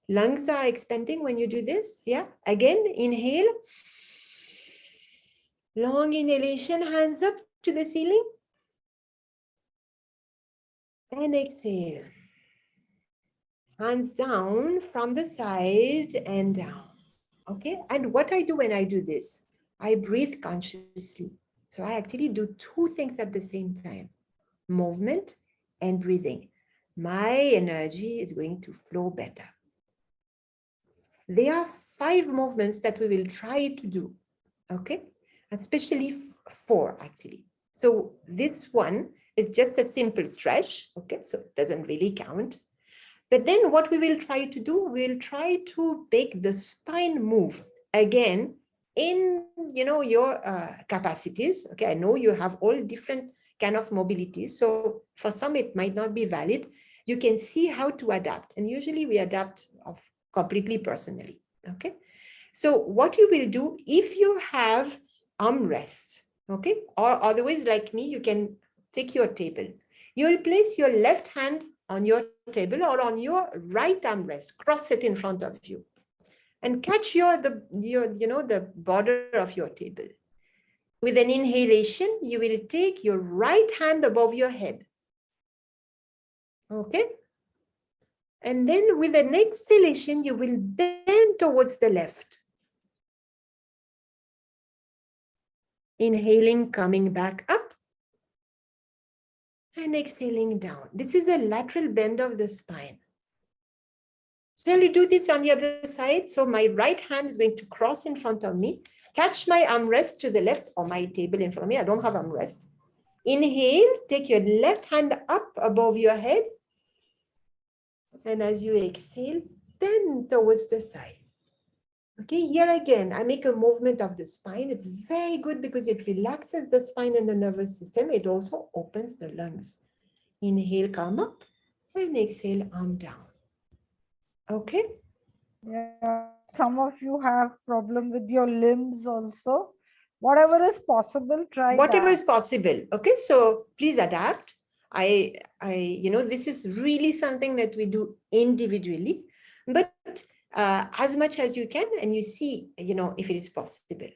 lungs are expanding when you do this? Yeah, again, inhale. Long inhalation, hands up to the ceiling. And exhale. Hands down from the side and down. Okay. And what I do when I do this, I breathe consciously. So I actually do two things at the same time, movement and breathing. My energy is going to flow better. There are 5 movements that we will try to do. Okay. Especially 4 actually. So this one is just a simple stretch. Okay. So it doesn't really count. But then what we will try to do, we'll try to make the spine move again in, you know, your capacities. Okay, I know you have all different kind of mobilities. So for some, it might not be valid. You can see how to adapt. And usually we adapt completely personally. Okay, so what you will do, if you have armrests, okay, or otherwise like me, you can take your table. You will place your left hand on your table or on your right armrest, cross it in front of you, and catch the border of your table. With an inhalation, you will take your right hand above your head. Okay. And then with an exhalation, you will bend towards the left. Inhaling, coming back up. And exhaling down. This is a lateral bend of the spine. Shall we do this on the other side? So my right hand is going to cross in front of me, catch my armrest to the left, or my table in front of me. I don't have armrest. Inhale, take your left hand up above your head. And as you exhale, bend towards the side. Okay, here again, I make a movement of the spine. It's very good because it relaxes the spine and the nervous system. It also opens the lungs. Inhale, come up, and exhale, arm down. Okay? Yeah. some of you have problem with your limbs also. Whatever is possible, try Whatever that. is possible. Okay, so please adapt. This is really something that we do individually, but as much as you can, and you see, if it is possible.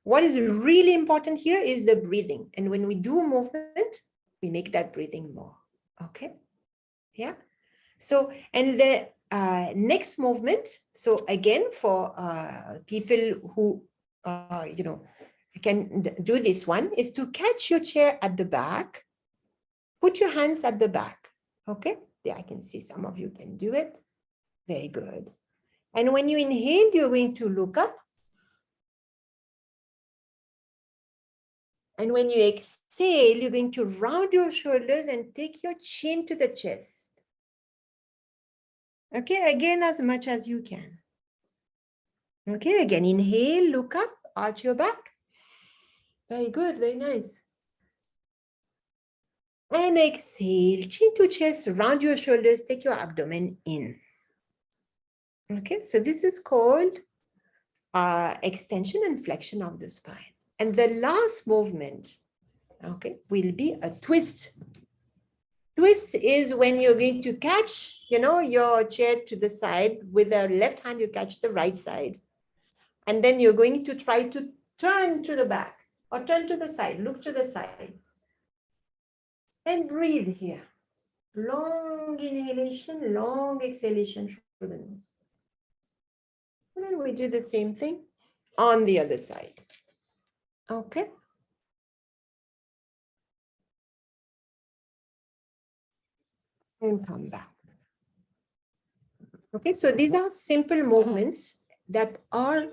What is really important here is the breathing. And when we do movement, we make that breathing more. Okay. Yeah. So, and the next movement. So again, for people who, can do this one, is to catch your chair at the back. Put your hands at the back. Okay. Yeah, I can see some of you can do it. Very good. And when you inhale, you're going to look up. And when you exhale, you're going to round your shoulders and take your chin to the chest. Okay, again, as much as you can. Okay, again, inhale, look up, arch your back. Very good, very nice. And exhale, chin to chest, round your shoulders, take your abdomen in. Okay, so this is called extension and flexion of the spine. And the last movement, okay, will be a twist. Twist is when you're going to catch, your chair to the side. With the left hand, you catch the right side. And then you're going to try to turn to the back or turn to the side, look to the side. And breathe here. Long inhalation, long exhalation through the nose. And then we do the same thing on the other side. Okay. And come back. Okay, so these are simple movements that are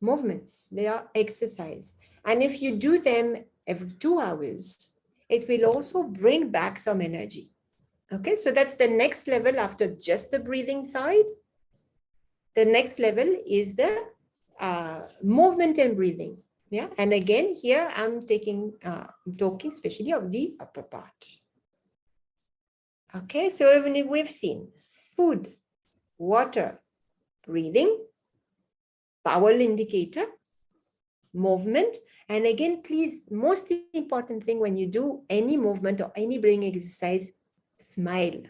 movements. They are exercise. And if you do them every 2 hours, it will also bring back some energy. Okay, so that's the next level after just the breathing side. The next level is the movement and breathing. Yeah, and again, here I'm talking especially of the upper part. Okay, so we've seen food, water, breathing, power indicator, movement. And again, please, most important thing when you do any movement or any breathing exercise, smile.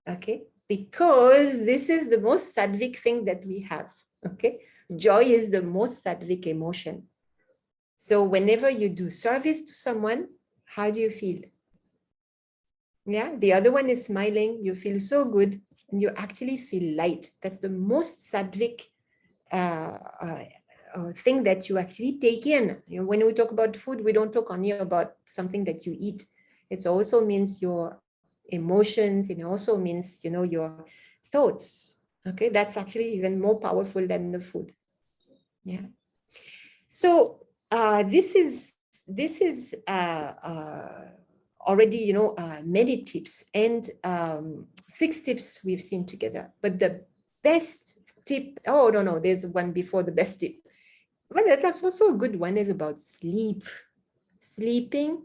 Okay, because this is the most sattvic thing that we have. Okay, joy is the most sattvic emotion. So whenever you do service to someone, how do you feel? Yeah, the other one is smiling, you feel so good, and you actually feel light. That's the most sattvic thing that you actually take in. When we talk about food, we don't talk only about something that you eat. It also means your emotions. It also means, your thoughts. Okay, that's actually even more powerful than the food. Yeah. So this is already, many tips, and 6 tips we've seen together. But the best tip, oh, no, there's one before the best tip. But that's also a good one, is about sleep. Sleeping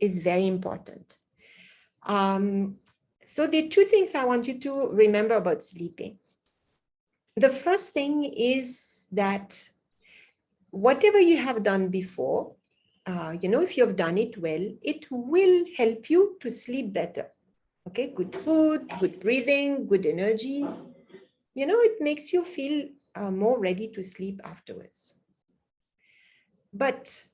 is very important. So the 2 things I want you to remember about sleeping. The first thing is that whatever you have done before, if you have done it well, it will help you to sleep better. Okay, good food, good breathing, good energy. It makes you feel more ready to sleep afterwards. But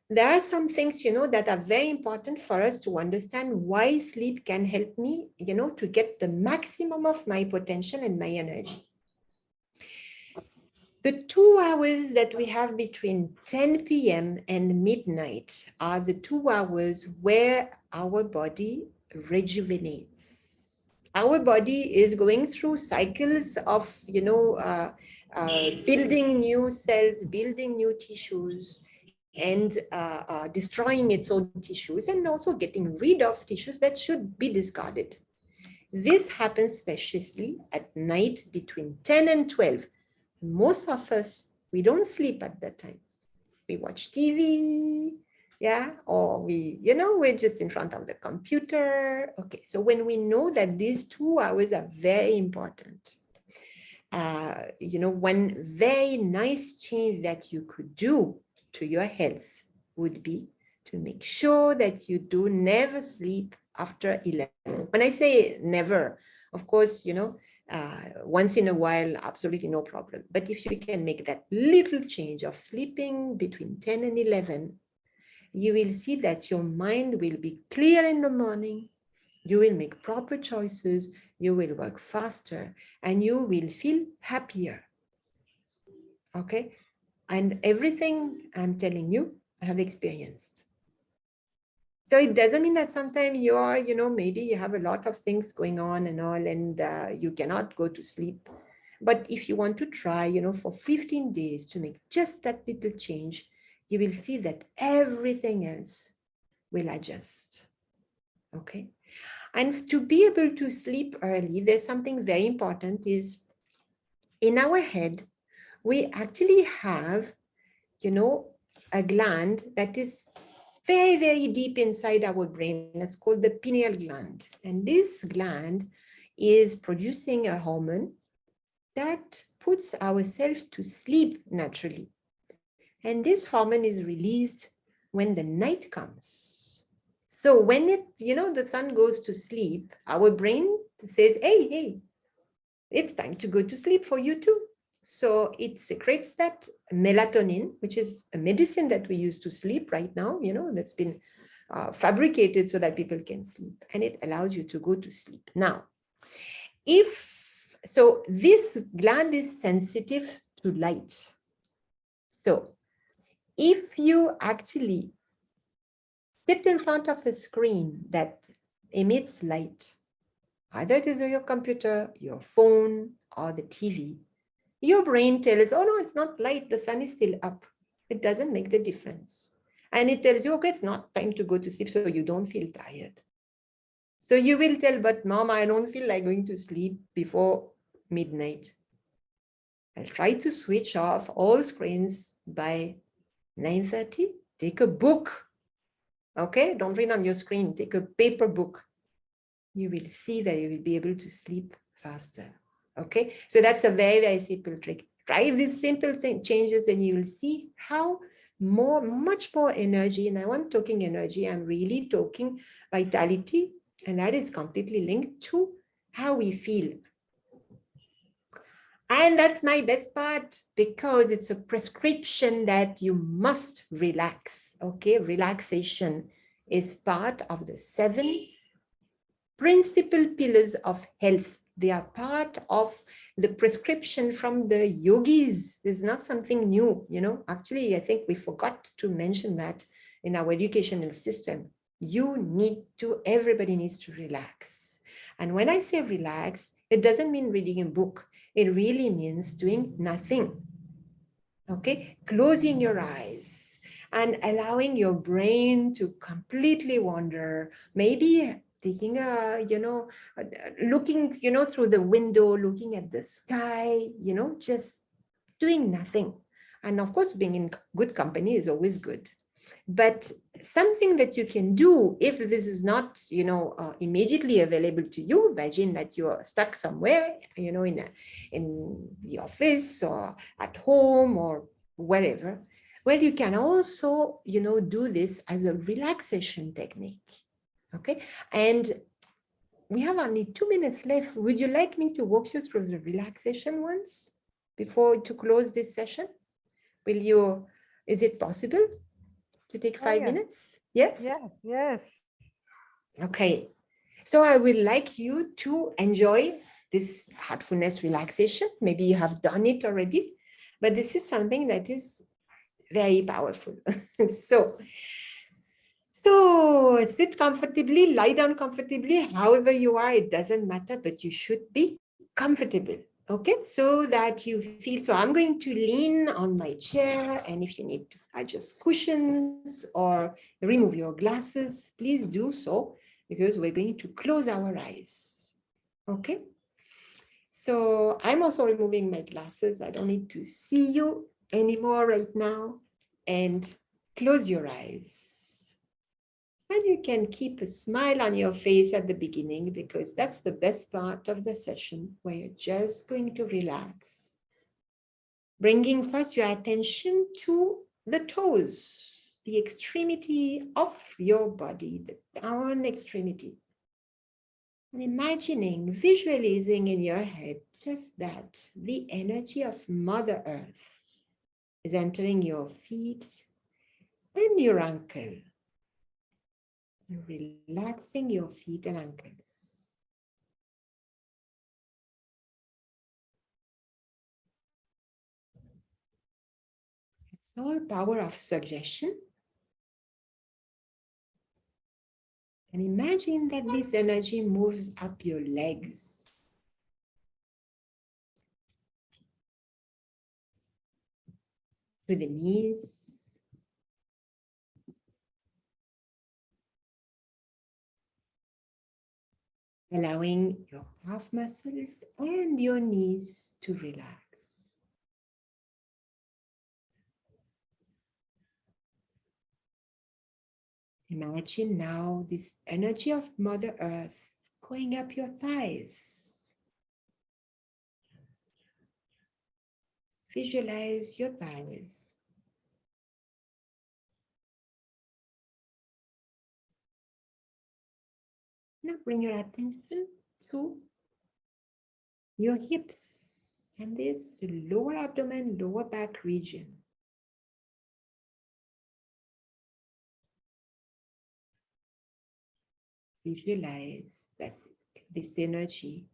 there are some things, that are very important for us to understand why sleep can help me, to get the maximum of my potential and my energy. The 2 hours that we have between 10 p.m. and midnight are the 2 hours where our body rejuvenates. Our body is going through cycles of, building new cells, building new tissues, and destroying its own tissues, and also getting rid of tissues that should be discarded. This happens especially at night between 10 and 12. Most of us, we don't sleep at that time. We watch TV, yeah, or we're just in front of the computer. Okay, so when we know that these 2 hours are very important, one very nice change that you could do to your health would be to make sure that you do never sleep after 11. When I say never, of course, once in a while, absolutely no problem. But if you can make that little change of sleeping between 10 and 11, you will see that your mind will be clear in the morning. You will make proper choices. You will work faster and you will feel happier. Okay. And everything I'm telling you, I have experienced. So it doesn't mean that sometimes you are, maybe you have a lot of things going on and all, and you cannot go to sleep. But if you want to try, for 15 days to make just that little change, you will see that everything else will adjust. Okay. And to be able to sleep early, there's something very important is in our head, we actually have, a gland that is very, very deep inside our brain. It's called the pineal gland. And this gland is producing a hormone that puts ourselves to sleep naturally. And this hormone is released when the night comes. So when the sun goes to sleep, our brain says, hey, it's time to go to sleep for you too. So it secretes that melatonin, which is a medicine that we use to sleep right now, that's been fabricated so that people can sleep, and it allows you to go to sleep. Now, this gland is sensitive to light. So if you actually sit in front of a screen that emits light, either it is your computer, your phone, or the TV, your brain tells, oh no, it's not light, the sun is still up. It doesn't make the difference. And it tells you, okay, it's not time to go to sleep, so you don't feel tired. So you will tell, but mom, I don't feel like going to sleep before midnight. I'll try to switch off all screens by 9:30. Take a book. Okay, don't read on your screen, take a paper book. You will see that you will be able to sleep faster. Okay, so that's a very, very simple trick. Try these simple changes and you will see how much more energy, and I am talking energy, I'm really talking vitality, and that is completely linked to how we feel. And that's my best part, because it's a prescription that you must relax. Okay, relaxation is part of the 7 principal pillars of health. They are part of the prescription from the yogis. It's not something new, Actually, I think we forgot to mention that in our educational system. Everybody needs to relax. And when I say relax, it doesn't mean reading a book. It really means doing nothing. Okay, closing your eyes and allowing your brain to completely wander, maybe taking looking, through the window, looking at the sky, just doing nothing. And of course, being in good company is always good. But something that you can do if this is not, immediately available to you, imagine that you are stuck somewhere, in the office or at home or wherever. Well, you can also, do this as a relaxation technique. Okay. And we have only 2 minutes left. Would you like me to walk you through the relaxation once to close this session? Is it possible to take 5 minutes? Yes? Yes. Okay. So I would like you to enjoy this heartfulness relaxation. Maybe you have done it already, but this is something that is very powerful. So sit comfortably, lie down comfortably, however you are, it doesn't matter, but you should be comfortable. Okay, so that you feel, so I'm going to lean on my chair, and if you need to adjust cushions or remove your glasses, please do so, because we're going to close our eyes. Okay, so I'm also removing my glasses. I don't need to see you anymore right now, and close your eyes. And you can keep a smile on your face at the beginning, because that's the best part of the session, where you're just going to relax. Bringing first your attention to the toes, the extremity of your body, the down extremity. And imagining, visualizing in your head just that the energy of Mother Earth is entering your feet and your ankle. And relaxing your feet and ankles. It's all power of suggestion. And imagine that this energy moves up your legs. To the knees. Allowing your calf muscles and your knees to relax. Imagine now this energy of Mother Earth going up your thighs. Visualize your thighs. Now bring your attention to your hips and this lower abdomen, lower back region. Visualize that this energy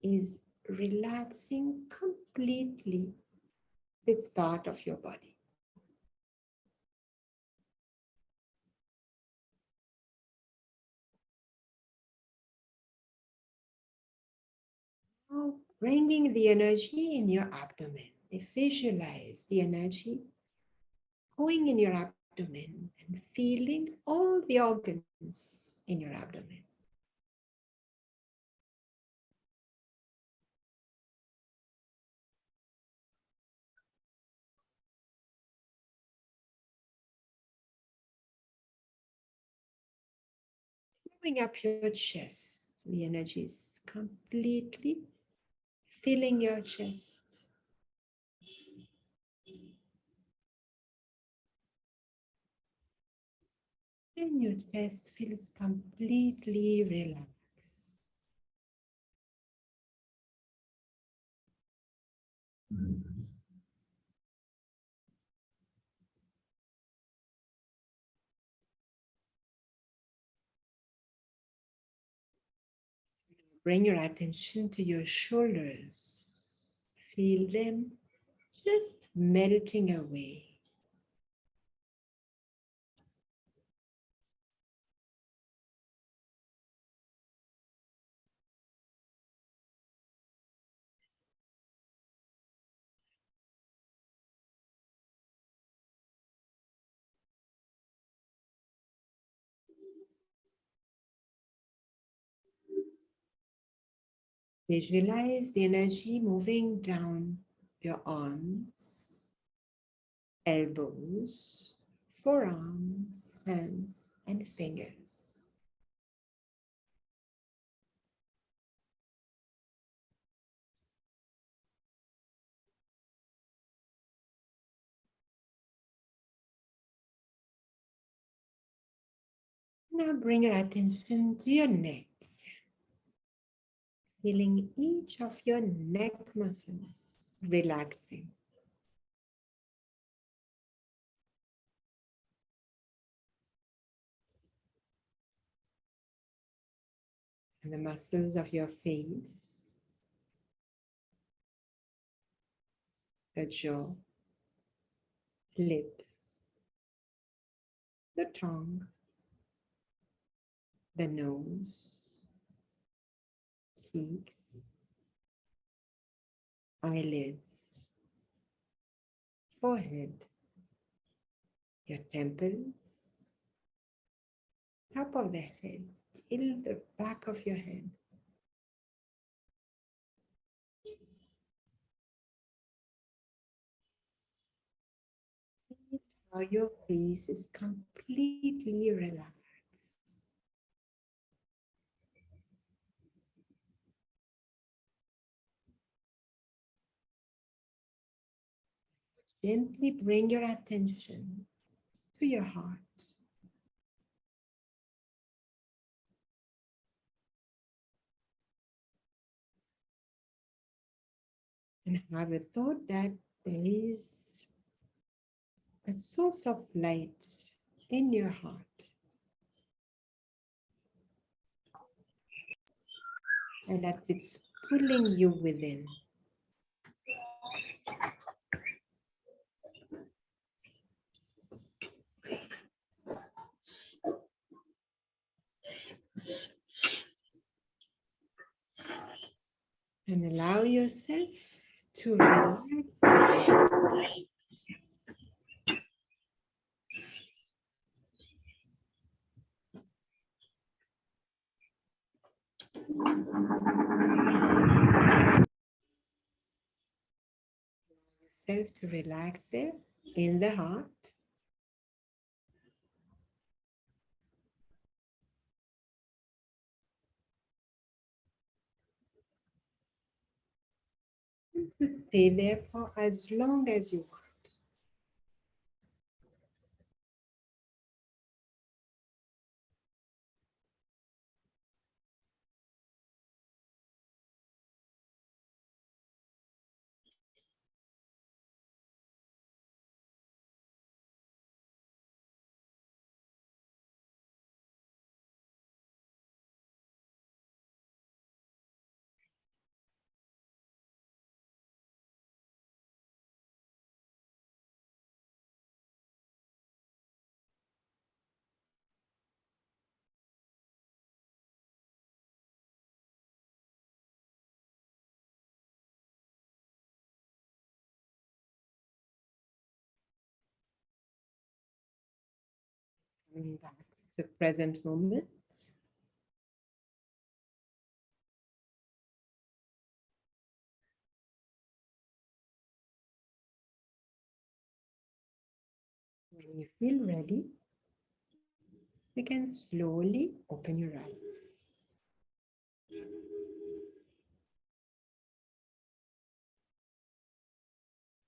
is relaxing completely this part of your body. Now bringing the energy in your abdomen. Visualize the energy going in your abdomen and feeling all the organs in your abdomen. Moving up your chest, the energy is completely filling your chest. And your chest feels completely relaxed. Bring your attention to your shoulders. Feel them just melting away. Visualize the energy moving down your arms, elbows, forearms, hands, and fingers. Now bring your attention to your neck, feeling each of your neck muscles relaxing. And the muscles of your face, the jaw, lips, the tongue, the nose, cheeks, eyelids, forehead, your temples, top of the head, till the back of your head. Now your face is completely relaxed. Gently bring your attention to your heart. And have a thought that there is a source of light in your heart. And that it's pulling you within. And allow yourself to relax. Yourself to relax there in the heart. To stay there for as long as you want. Coming back to the present moment. When you feel ready, you can slowly open your eyes.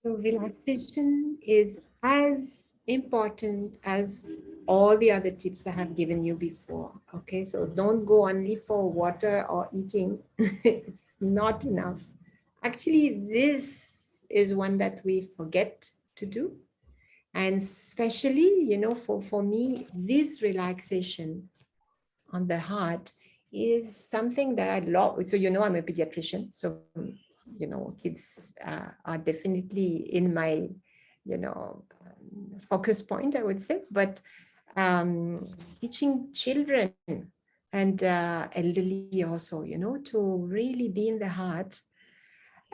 So relaxation is as important as all the other tips I have given you before. Okay, so don't go only for water or eating. It's not enough. Actually, this is one that we forget to do. And especially, for me, this relaxation on the heart is something that I love. So, I'm a pediatrician. So, kids are definitely in my, focus point, I would say. But teaching children and elderly also, to really be in the heart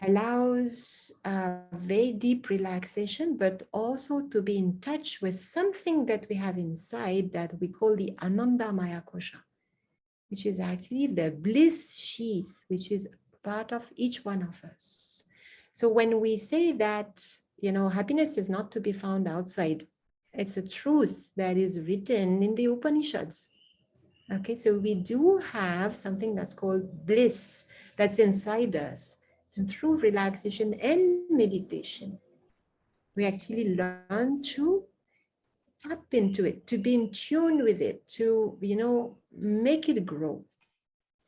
allows very deep relaxation, but also to be in touch with something that we have inside that we call the Ananda Maya Kosha, which is actually the bliss sheath, which is part of each one of us. So when we say that, happiness is not to be found outside, it's a truth that is written in the Upanishads. Okay, so we do have something that's called bliss that's inside us. And through relaxation and meditation, we actually learn to tap into it, to be in tune with it, to, make it grow.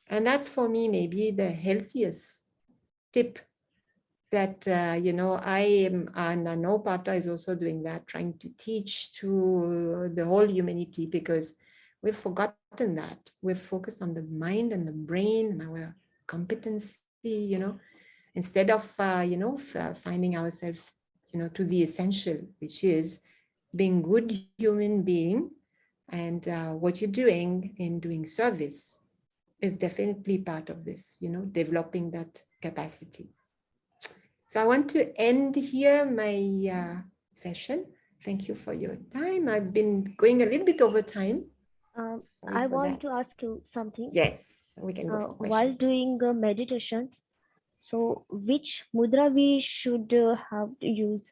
And that's for me maybe the healthiest tip that, I am, and I know Pata is also doing that, trying to teach to the whole humanity, because we've forgotten that. We've focused on the mind and the brain and our competency, instead of, finding ourselves, to the essential, which is being good human being. And what you're doing in doing service is definitely part of this, developing that capacity. So I want to end here my session. Thank you for your time. I've been going a little bit over time. Sorry I for want that. to ask you something. Yes, we can go for While questions. doing meditations, so which mudra we should have to use?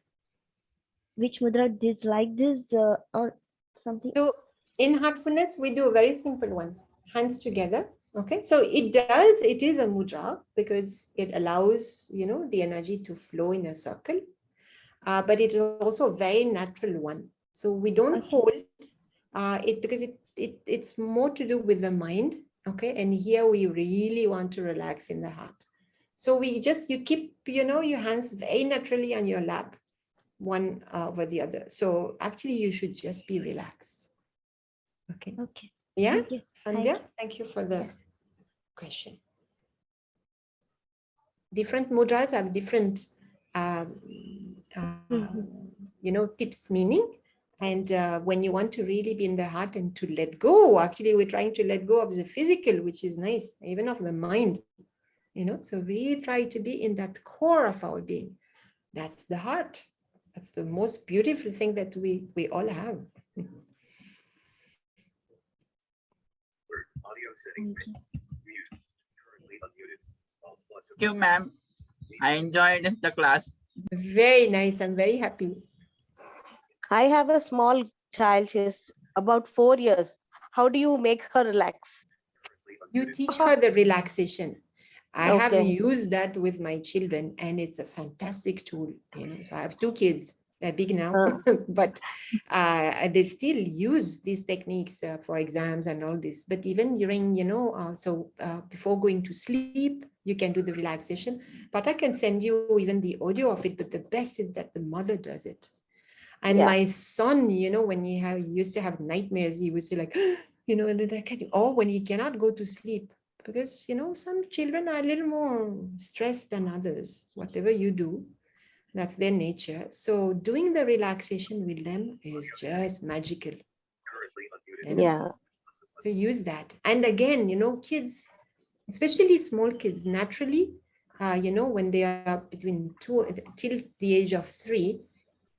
which mudra is like this or something? So in heartfulness, we do a very simple one, hands together. Okay, so it is a mudra because it allows, the energy to flow in a circle, but it is also a very natural one. So we don't Okay. hold it because it's more to do with the mind. Okay, and here we really want to relax in the heart. So you keep, your hands very naturally on your lap, one over the other. So actually you should just be relaxed. Okay. Okay. Yeah, Thank you. Sandhya, thank you for the question. Different mudras have different, tips, meaning. And when you want to really be in the heart and to let go, actually we're trying to let go of the physical, which is nice, even of the mind, so we try to be in that core of our being. That's the heart. That's the most beautiful thing that we all have. Thank you, ma'am. I enjoyed the class. Very nice. I'm very happy. I have a small child. She's about 4 years. How do you make her relax? You teach her the relaxation. I have Okay. used that with my children, and it's a fantastic tool. So I have 2 kids. They're big now, but they still use these techniques for exams and all this. But even during, before going to sleep, you can do the relaxation. But I can send you even the audio of it. But the best is that the mother does it. And my son, when he used to have nightmares, he would say like, or when he cannot go to sleep. Because, some children are a little more stressed than others. Whatever you do, that's their nature. So doing the relaxation with them is just magical. Yeah. So use that. And again, kids, especially small kids, naturally, when they are between 2 till the age of 3,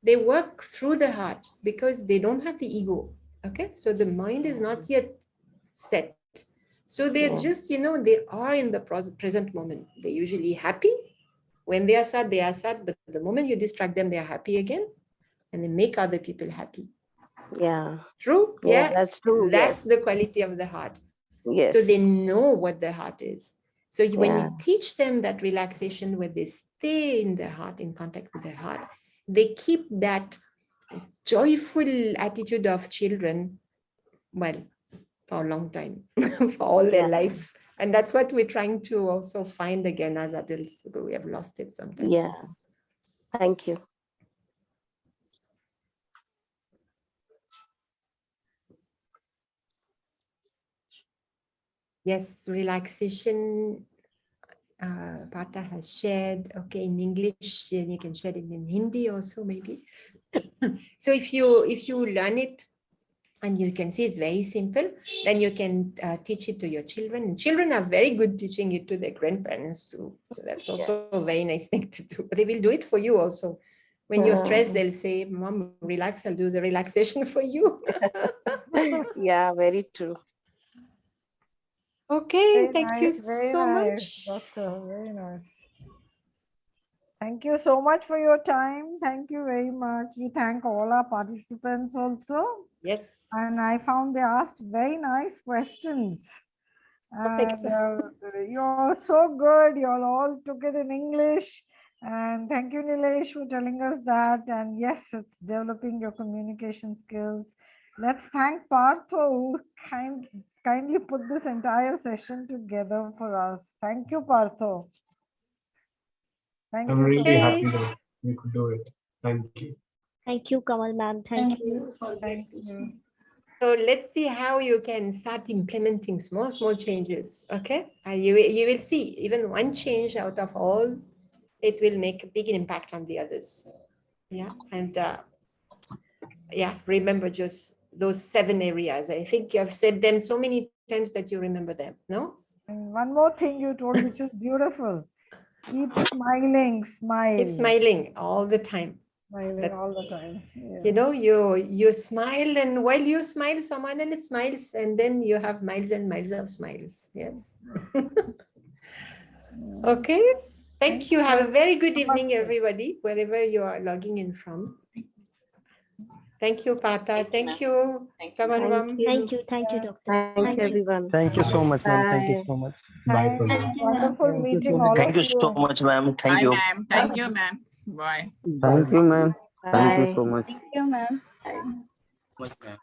they work through the heart because they don't have the ego. Okay, so the mind is not yet set. So they're just, they are in the present moment. They're usually happy. When they are sad, but the moment you distract them, they are happy again, and they make other people happy. Yeah. True? Yeah, that's true. That's the quality of the heart. Yes. So they know what the heart is. So when Yeah. you teach them that relaxation, where they stay in the heart, in contact with their heart, they keep that joyful attitude of children, well, for a long time, for all their life. And that's what we're trying to also find again as adults. We have lost it sometimes. Yeah. Thank you. Yes, relaxation. Partha has shared. Okay, in English, and you can share it in Hindi also, maybe. So if you learn it, and you can see it's very simple, then you can teach it to your children. And children are very good teaching it to their grandparents too. So that's also a very nice thing to do. But they will do it for you also. When you're stressed, they'll say, Mom, relax, I'll do the relaxation for you. Yeah, very true. Okay, Very thank nice, you very so nice, much. Doctor, very nice. Thank you so much for your time. Thank you very much. We thank all our participants also. Yes. And I found they asked very nice questions. Perfect. And you're so good. You all took it in English. And thank you, Nilesh, for telling us that. And yes, it's developing your communication skills. Let's thank Partho, who kindly put this entire session together for us. Thank you, Partho. Thank I'm you so really much. happy that you could do it. Thank you. Thank you, Kamal ma'am. Thank you. Thank you. So let's see how you can start implementing small changes. Okay, and you will see even one change out of all, it will make a big impact on the others. Yeah, and remember just those 7 areas. I think I've said them so many times that you remember them. No. And one more thing you told, which is beautiful. Keep smiling, smile. Keep smiling all the time. Smiling all the time. Yeah. You smile, and while you smile, someone else smiles, and then you have miles and miles of smiles. Yes. Okay. Thank you. Have a very good evening, everybody, wherever you are logging in from. Thank you, Pata. Thank you, Thank ma'am. you. Thank you. Kavanvam. Thank you, doctor. Thanks, everyone. Thank you so much, ma'am. Thank you Bye. so much. Bye Thanks. for now. Thank you, ma'am. Wonderful Thank you so meeting much. all Thank of you so you. much, ma'am. Thank Bye, you. ma'am. Thank you, ma'am. Bye. Bye. Thank you, ma'am. Thank you Bye. so much. Thank you, ma'am. Much, ma'am.